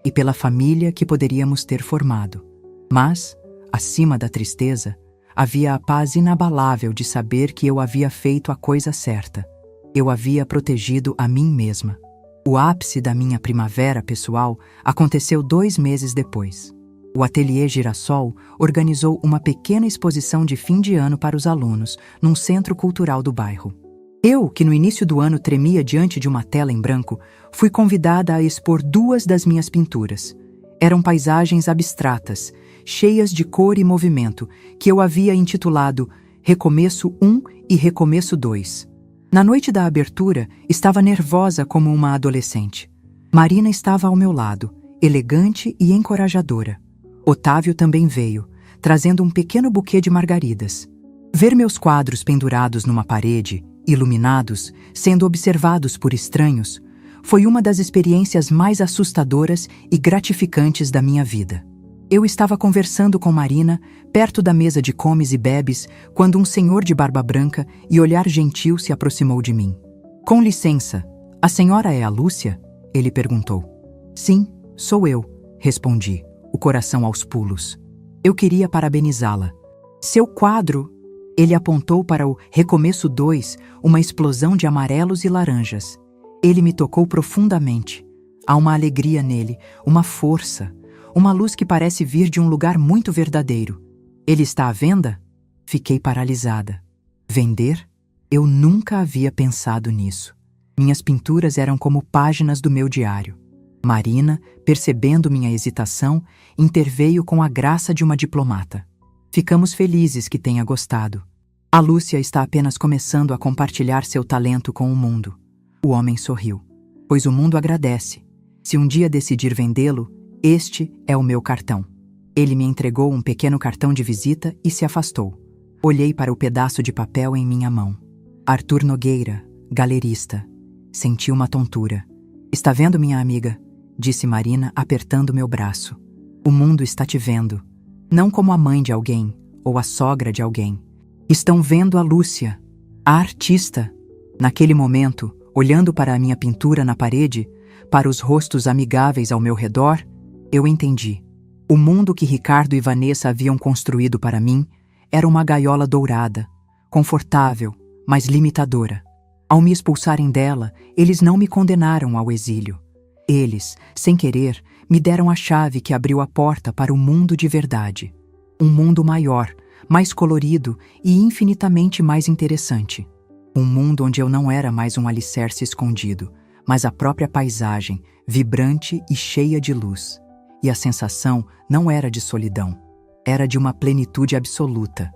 e pela família que poderíamos ter formado. Mas, acima da tristeza, havia a paz inabalável de saber que eu havia feito a coisa certa. Eu havia protegido a mim mesma. O ápice da minha primavera pessoal aconteceu 2 meses depois. O Ateliê Girassol organizou uma pequena exposição de fim de ano para os alunos, num centro cultural do bairro. Eu, que no início do ano tremia diante de uma tela em branco, fui convidada a expor 2 das minhas pinturas. Eram paisagens abstratas, cheias de cor e movimento, que eu havia intitulado Recomeço 1 e Recomeço 2. Na noite da abertura, estava nervosa como uma adolescente. Marina estava ao meu lado, elegante e encorajadora. Otávio também veio, trazendo um pequeno buquê de margaridas. Ver meus quadros pendurados numa parede, iluminados, sendo observados por estranhos, foi uma das experiências mais assustadoras e gratificantes da minha vida. Eu estava conversando com Marina, perto da mesa de comes e bebes, quando um senhor de barba branca e olhar gentil se aproximou de mim. "Com licença, a senhora é a Lúcia?" ele perguntou. "Sim, sou eu", respondi, o coração aos pulos. "Eu queria parabenizá-la. Seu quadro..." Ele apontou para o Recomeço 2, uma explosão de amarelos e laranjas. Ele me tocou profundamente. Há uma alegria nele, uma força, uma luz que parece vir de um lugar muito verdadeiro. "Ele está à venda?" Fiquei paralisada. Vender? Eu nunca havia pensado nisso. Minhas pinturas eram como páginas do meu diário. Marina, percebendo minha hesitação, interveio com a graça de uma diplomata. "Ficamos felizes que tenha gostado. A Lúcia está apenas começando a compartilhar seu talento com o mundo." O homem sorriu. "Pois o mundo agradece. Se um dia decidir vendê-lo, este é o meu cartão." Ele me entregou um pequeno cartão de visita e se afastou. Olhei para o pedaço de papel em minha mão. Arthur Nogueira, galerista. Senti uma tontura. "Está vendo, minha amiga?" disse Marina, apertando meu braço. "O mundo está te vendo. Não como a mãe de alguém, ou a sogra de alguém. Estão vendo a Lúcia, a artista." Naquele momento, olhando para a minha pintura na parede, para os rostos amigáveis ao meu redor, eu entendi. O mundo que Ricardo e Vanessa haviam construído para mim era uma gaiola dourada, confortável, mas limitadora. Ao me expulsarem dela, eles não me condenaram ao exílio. Eles, sem querer, me deram a chave que abriu a porta para o mundo de verdade. Um mundo maior, mais colorido e infinitamente mais interessante. Um mundo onde eu não era mais um alicerce escondido, mas a própria paisagem, vibrante e cheia de luz. E a sensação não era de solidão, era de uma plenitude absoluta.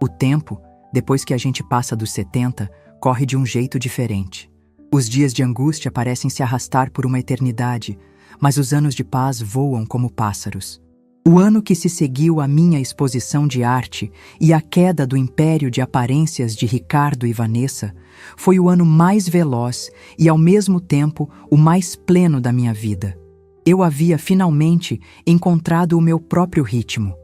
O tempo, depois que a gente passa dos 70, corre de um jeito diferente. Os dias de angústia parecem se arrastar por uma eternidade, mas os anos de paz voam como pássaros. O ano que se seguiu à minha exposição de arte e à queda do império de aparências de Ricardo e Vanessa foi o ano mais veloz e, ao mesmo tempo, o mais pleno da minha vida. Eu havia finalmente encontrado o meu próprio ritmo.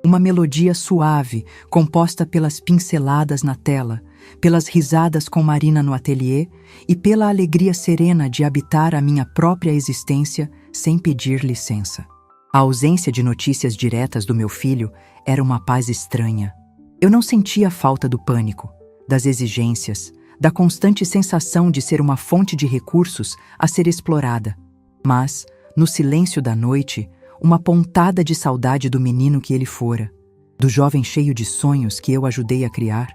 Uma melodia suave, composta pelas pinceladas na tela, pelas risadas com Marina no ateliê e pela alegria serena de habitar a minha própria existência sem pedir licença. A ausência de notícias diretas do meu filho era uma paz estranha. Eu não sentia falta do pânico, das exigências, da constante sensação de ser uma fonte de recursos a ser explorada. Mas, no silêncio da noite, uma pontada de saudade do menino que ele fora, do jovem cheio de sonhos que eu ajudei a criar,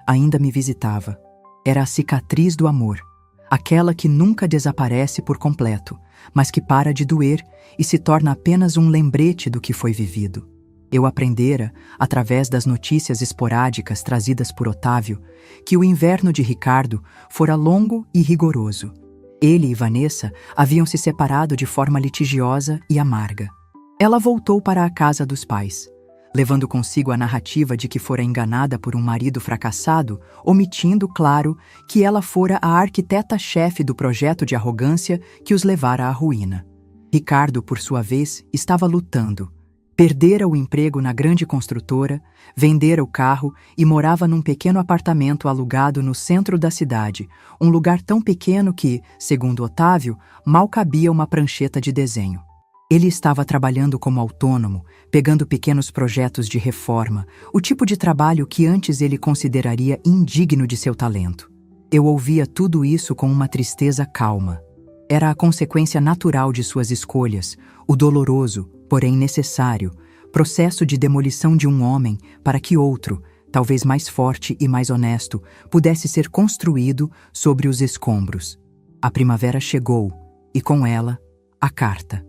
ainda me visitava. Era a cicatriz do amor, aquela que nunca desaparece por completo, mas que para de doer e se torna apenas um lembrete do que foi vivido. Eu aprendera, através das notícias esporádicas trazidas por Otávio, que o inverno de Ricardo fora longo e rigoroso. Ele e Vanessa haviam se separado de forma litigiosa e amarga. Ela voltou para a casa dos pais, levando consigo a narrativa de que fora enganada por um marido fracassado, omitindo, claro, que ela fora a arquiteta-chefe do projeto de arrogância que os levara à ruína. Ricardo, por sua vez, estava lutando. Perdera o emprego na grande construtora, vendera o carro e morava num pequeno apartamento alugado no centro da cidade, um lugar tão pequeno que, segundo Otávio, mal cabia uma prancheta de desenho. Ele estava trabalhando como autônomo, pegando pequenos projetos de reforma, o tipo de trabalho que antes ele consideraria indigno de seu talento. Eu ouvia tudo isso com uma tristeza calma. Era a consequência natural de suas escolhas, o doloroso, porém necessário, processo de demolição de um homem para que outro, talvez mais forte e mais honesto, pudesse ser construído sobre os escombros. A primavera chegou, e com ela, a carta.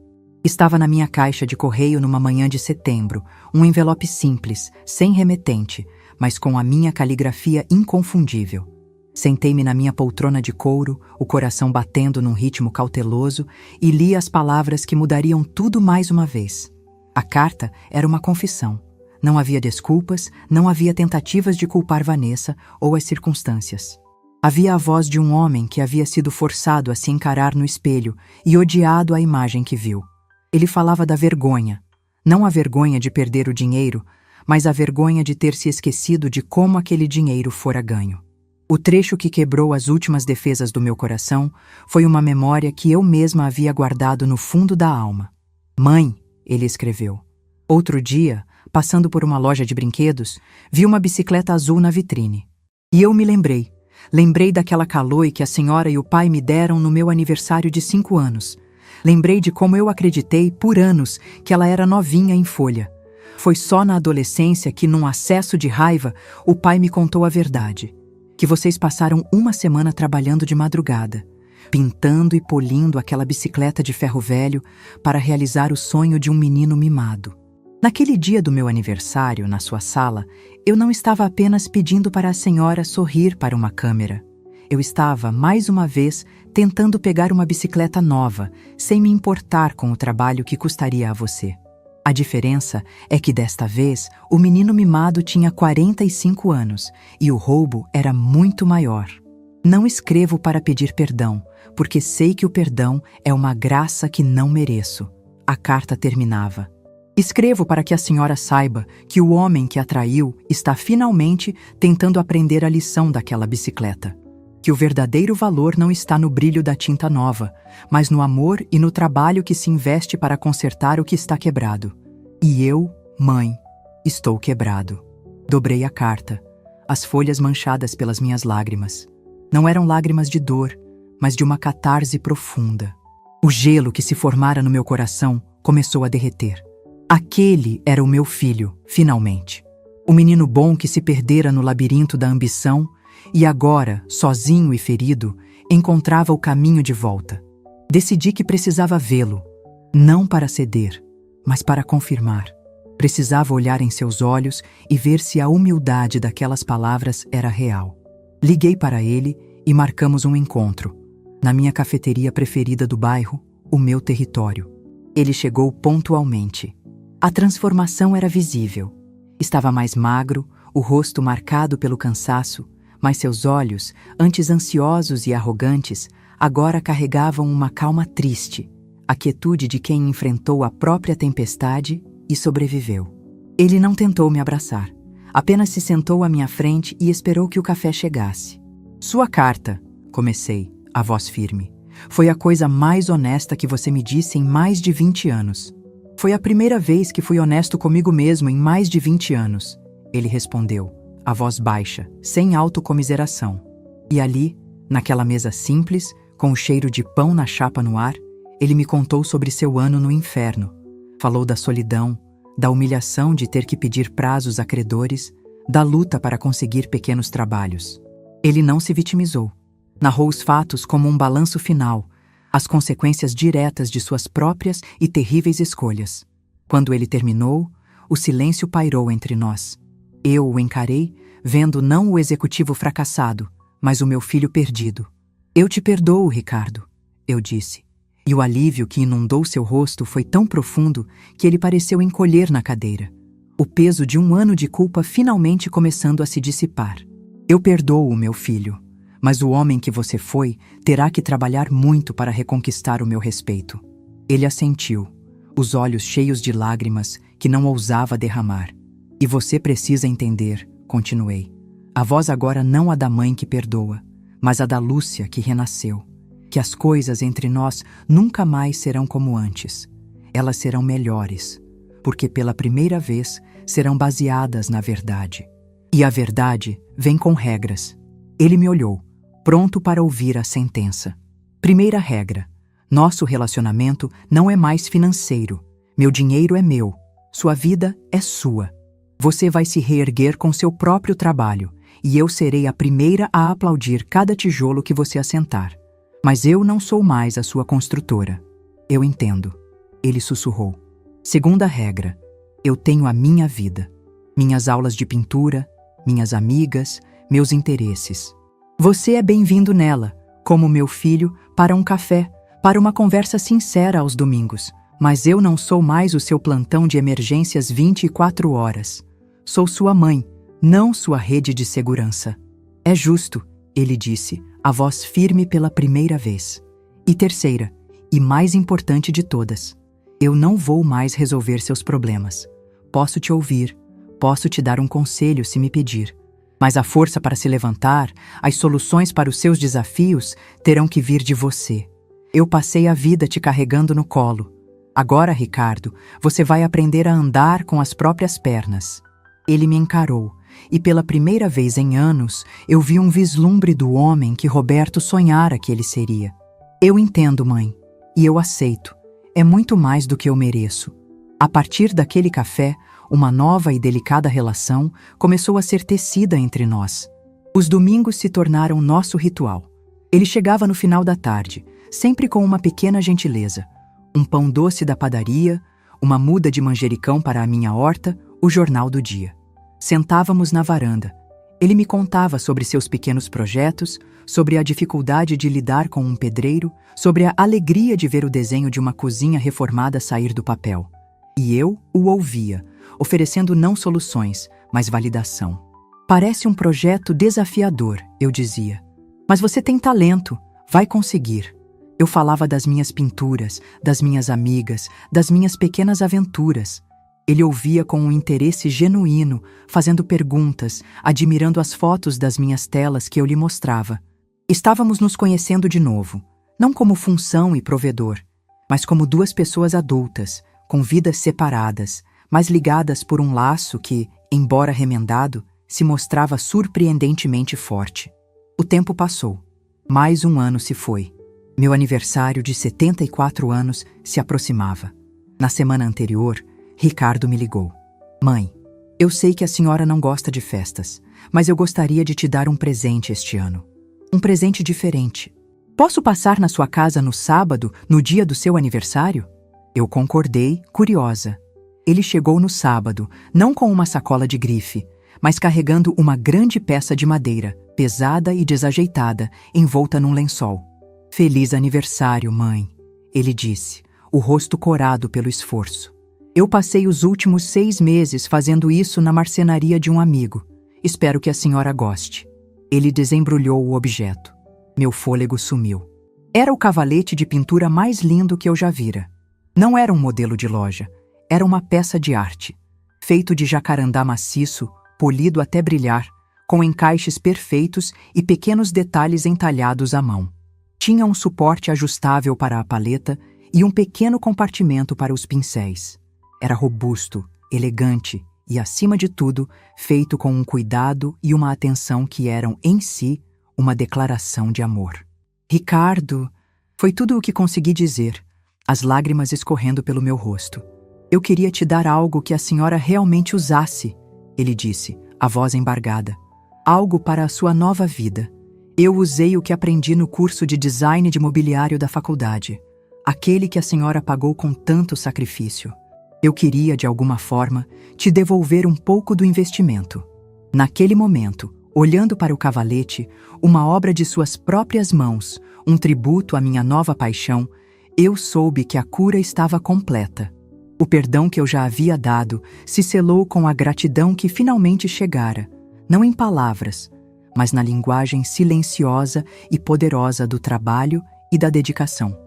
Estava na minha caixa de correio numa manhã de setembro, um envelope simples, sem remetente, mas com a minha caligrafia inconfundível. Sentei-me na minha poltrona de couro, o coração batendo num ritmo cauteloso, e li as palavras que mudariam tudo mais uma vez. A carta era uma confissão. Não havia desculpas, não havia tentativas de culpar Vanessa ou as circunstâncias. Havia a voz de um homem que havia sido forçado a se encarar no espelho e odiado a imagem que viu. Ele falava da vergonha, não a vergonha de perder o dinheiro, mas a vergonha de ter se esquecido de como aquele dinheiro fora ganho. O trecho que quebrou as últimas defesas do meu coração foi uma memória que eu mesma havia guardado no fundo da alma. Mãe, ele escreveu. Outro dia, passando por uma loja de brinquedos, vi uma bicicleta azul na vitrine. E eu me lembrei. Lembrei daquela Caloi que a senhora e o pai me deram no meu aniversário de 5 anos. Lembrei de como eu acreditei, por anos, que ela era novinha em folha. Foi só na adolescência que, num acesso de raiva, o pai me contou a verdade. Que vocês passaram uma semana trabalhando de madrugada, pintando e polindo aquela bicicleta de ferro velho para realizar o sonho de um menino mimado. Naquele dia do meu aniversário, na sua sala, eu não estava apenas pedindo para a senhora sorrir para uma câmera. Eu estava, mais uma vez, tentando pegar uma bicicleta nova, sem me importar com o trabalho que custaria a você. A diferença é que desta vez o menino mimado tinha 45 anos e o roubo era muito maior. Não escrevo para pedir perdão, porque sei que o perdão é uma graça que não mereço. A carta terminava. Escrevo para que a senhora saiba que o homem que a traiu está finalmente tentando aprender a lição daquela bicicleta. Que o verdadeiro valor não está no brilho da tinta nova, mas no amor e no trabalho que se investe para consertar o que está quebrado. E eu, mãe, estou quebrado. Dobrei a carta, as folhas manchadas pelas minhas lágrimas. Não eram lágrimas de dor, mas de uma catarse profunda. O gelo que se formara no meu coração começou a derreter. Aquele era o meu filho, finalmente. O menino bom que se perdera no labirinto da ambição e agora, sozinho e ferido, encontrava o caminho de volta. Decidi que precisava vê-lo, não para ceder, mas para confirmar. Precisava olhar em seus olhos e ver se a humildade daquelas palavras era real. Liguei para ele e marcamos um encontro, na minha cafeteria preferida do bairro, o meu território. Ele chegou pontualmente. A transformação era visível. Estava mais magro, o rosto marcado pelo cansaço, mas seus olhos, antes ansiosos e arrogantes, agora carregavam uma calma triste, a quietude de quem enfrentou a própria tempestade e sobreviveu. Ele não tentou me abraçar, apenas se sentou à minha frente e esperou que o café chegasse. Sua carta, comecei, a voz firme, foi a coisa mais honesta que você me disse em mais de 20 anos. Foi a primeira vez que fui honesto comigo mesmo em mais de 20 anos. Ele respondeu, a voz baixa, sem autocomiseração. E ali, naquela mesa simples, com o cheiro de pão na chapa no ar, ele me contou sobre seu ano no inferno. Falou da solidão, da humilhação de ter que pedir prazos a credores, da luta para conseguir pequenos trabalhos. Ele não se vitimizou. Narrou os fatos como um balanço final, as consequências diretas de suas próprias e terríveis escolhas. Quando ele terminou, o silêncio pairou entre nós. Eu o encarei, vendo não o executivo fracassado, mas o meu filho perdido. Eu te perdoo, Ricardo, eu disse. E o alívio que inundou seu rosto foi tão profundo que ele pareceu encolher na cadeira. O peso de um ano de culpa finalmente começando a se dissipar. Eu perdoo, meu filho, mas o homem que você foi terá que trabalhar muito para reconquistar o meu respeito. Ele assentiu, os olhos cheios de lágrimas que não ousava derramar. E você precisa entender, continuei. A voz agora não a da mãe que perdoa, mas a da Lúcia que renasceu. Que as coisas entre nós nunca mais serão como antes. Elas serão melhores, porque pela primeira vez serão baseadas na verdade. E a verdade vem com regras. Ele me olhou, pronto para ouvir a sentença. Primeira regra: nosso relacionamento não é mais financeiro. Meu dinheiro é meu, sua vida é sua. Você vai se reerguer com seu próprio trabalho, e eu serei a primeira a aplaudir cada tijolo que você assentar. Mas eu não sou mais a sua construtora. Eu entendo, ele sussurrou. Segunda regra: eu tenho a minha vida. Minhas aulas de pintura, minhas amigas, meus interesses. Você é bem-vindo nela, como meu filho, para um café, para uma conversa sincera aos domingos. Mas eu não sou mais o seu plantão de emergências 24 horas. Sou sua mãe, não sua rede de segurança. É justo, ele disse, a voz firme pela primeira vez. E terceira, e mais importante de todas, eu não vou mais resolver seus problemas. Posso te ouvir, posso te dar um conselho se me pedir. Mas a força para se levantar, as soluções para os seus desafios terão que vir de você. Eu passei a vida te carregando no colo. Agora, Ricardo, você vai aprender a andar com as próprias pernas. Ele me encarou, e pela primeira vez em anos, eu vi um vislumbre do homem que Roberto sonhara que ele seria. Eu entendo, mãe, e eu aceito. É muito mais do que eu mereço. A partir daquele café, uma nova e delicada relação começou a ser tecida entre nós. Os domingos se tornaram nosso ritual. Ele chegava no final da tarde, sempre com uma pequena gentileza. Um pão doce da padaria, uma muda de manjericão para a minha horta, o jornal do dia. Sentávamos na varanda. Ele me contava sobre seus pequenos projetos, sobre a dificuldade de lidar com um pedreiro, sobre a alegria de ver o desenho de uma cozinha reformada sair do papel. E eu o ouvia, oferecendo não soluções, mas validação. Parece um projeto desafiador, eu dizia. Mas você tem talento, vai conseguir. Eu falava das minhas pinturas, das minhas amigas, das minhas pequenas aventuras. Ele ouvia com um interesse genuíno, fazendo perguntas, admirando as fotos das minhas telas que eu lhe mostrava. Estávamos nos conhecendo de novo, não como função e provedor, mas como duas pessoas adultas, com vidas separadas, mas ligadas por um laço que, embora remendado, se mostrava surpreendentemente forte. O tempo passou. Mais um ano se foi. Meu aniversário de 74 anos se aproximava. Na semana anterior, Ricardo me ligou. Mãe, eu sei que a senhora não gosta de festas, mas eu gostaria de te dar um presente este ano. Um presente diferente. Posso passar na sua casa no sábado, no dia do seu aniversário? Eu concordei, curiosa. Ele chegou no sábado, não com uma sacola de grife, mas carregando uma grande peça de madeira, pesada e desajeitada, envolta num lençol. Feliz aniversário, mãe, ele disse, o rosto corado pelo esforço. Eu passei os últimos 6 meses fazendo isso na marcenaria de um amigo. Espero que a senhora goste. Ele desembrulhou o objeto. Meu fôlego sumiu. Era o cavalete de pintura mais lindo que eu já vira. Não era um modelo de loja. Era uma peça de arte. Feito de jacarandá maciço, polido até brilhar, com encaixes perfeitos e pequenos detalhes entalhados à mão. Tinha um suporte ajustável para a paleta e um pequeno compartimento para os pincéis. Era robusto, elegante e, acima de tudo, feito com um cuidado e uma atenção que eram, em si, uma declaração de amor. Ricardo, foi tudo o que consegui dizer, as lágrimas escorrendo pelo meu rosto. Eu queria te dar algo que a senhora realmente usasse, ele disse, a voz embargada. Algo para a sua nova vida. Eu usei o que aprendi no curso de design de mobiliário da faculdade. Aquele que a senhora pagou com tanto sacrifício. Eu queria, de alguma forma, te devolver um pouco do investimento. Naquele momento, olhando para o cavalete, uma obra de suas próprias mãos, um tributo à minha nova paixão, eu soube que a cura estava completa. O perdão que eu já havia dado se selou com a gratidão que finalmente chegara, não em palavras, mas na linguagem silenciosa e poderosa do trabalho e da dedicação.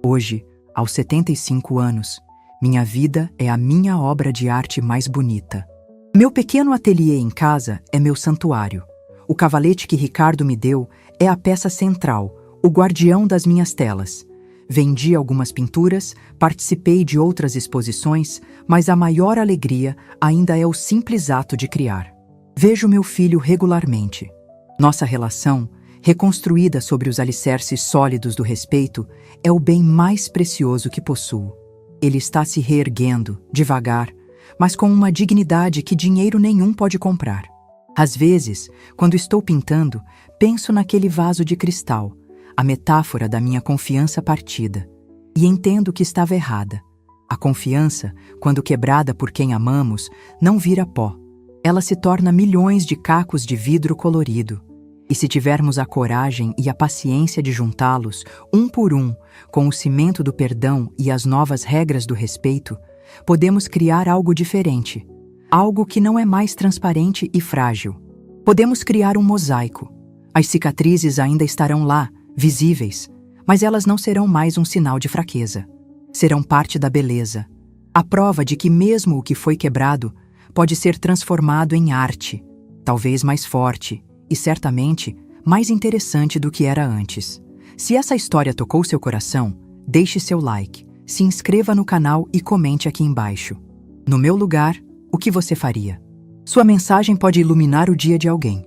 Hoje, aos 75 anos, minha vida é a minha obra de arte mais bonita. Meu pequeno ateliê em casa é meu santuário. O cavalete que Ricardo me deu é a peça central, o guardião das minhas telas. Vendi algumas pinturas, participei de outras exposições, mas a maior alegria ainda é o simples ato de criar. Vejo meu filho regularmente. Nossa relação, reconstruída sobre os alicerces sólidos do respeito, é o bem mais precioso que possuo. Ele está se reerguendo, devagar, mas com uma dignidade que dinheiro nenhum pode comprar. Às vezes, quando estou pintando, penso naquele vaso de cristal, a metáfora da minha confiança partida, e entendo que estava errada. A confiança, quando quebrada por quem amamos, não vira pó. Ela se torna milhões de cacos de vidro colorido. E se tivermos a coragem e a paciência de juntá-los, um por um, com o cimento do perdão e as novas regras do respeito, podemos criar algo diferente, algo que não é mais transparente e frágil. Podemos criar um mosaico. As cicatrizes ainda estarão lá, visíveis, mas elas não serão mais um sinal de fraqueza. Serão parte da beleza. A prova de que mesmo o que foi quebrado pode ser transformado em arte, talvez mais forte e, certamente, mais interessante do que era antes. Se essa história tocou seu coração, deixe seu like, se inscreva no canal e comente aqui embaixo. No meu lugar, o que você faria? Sua mensagem pode iluminar o dia de alguém.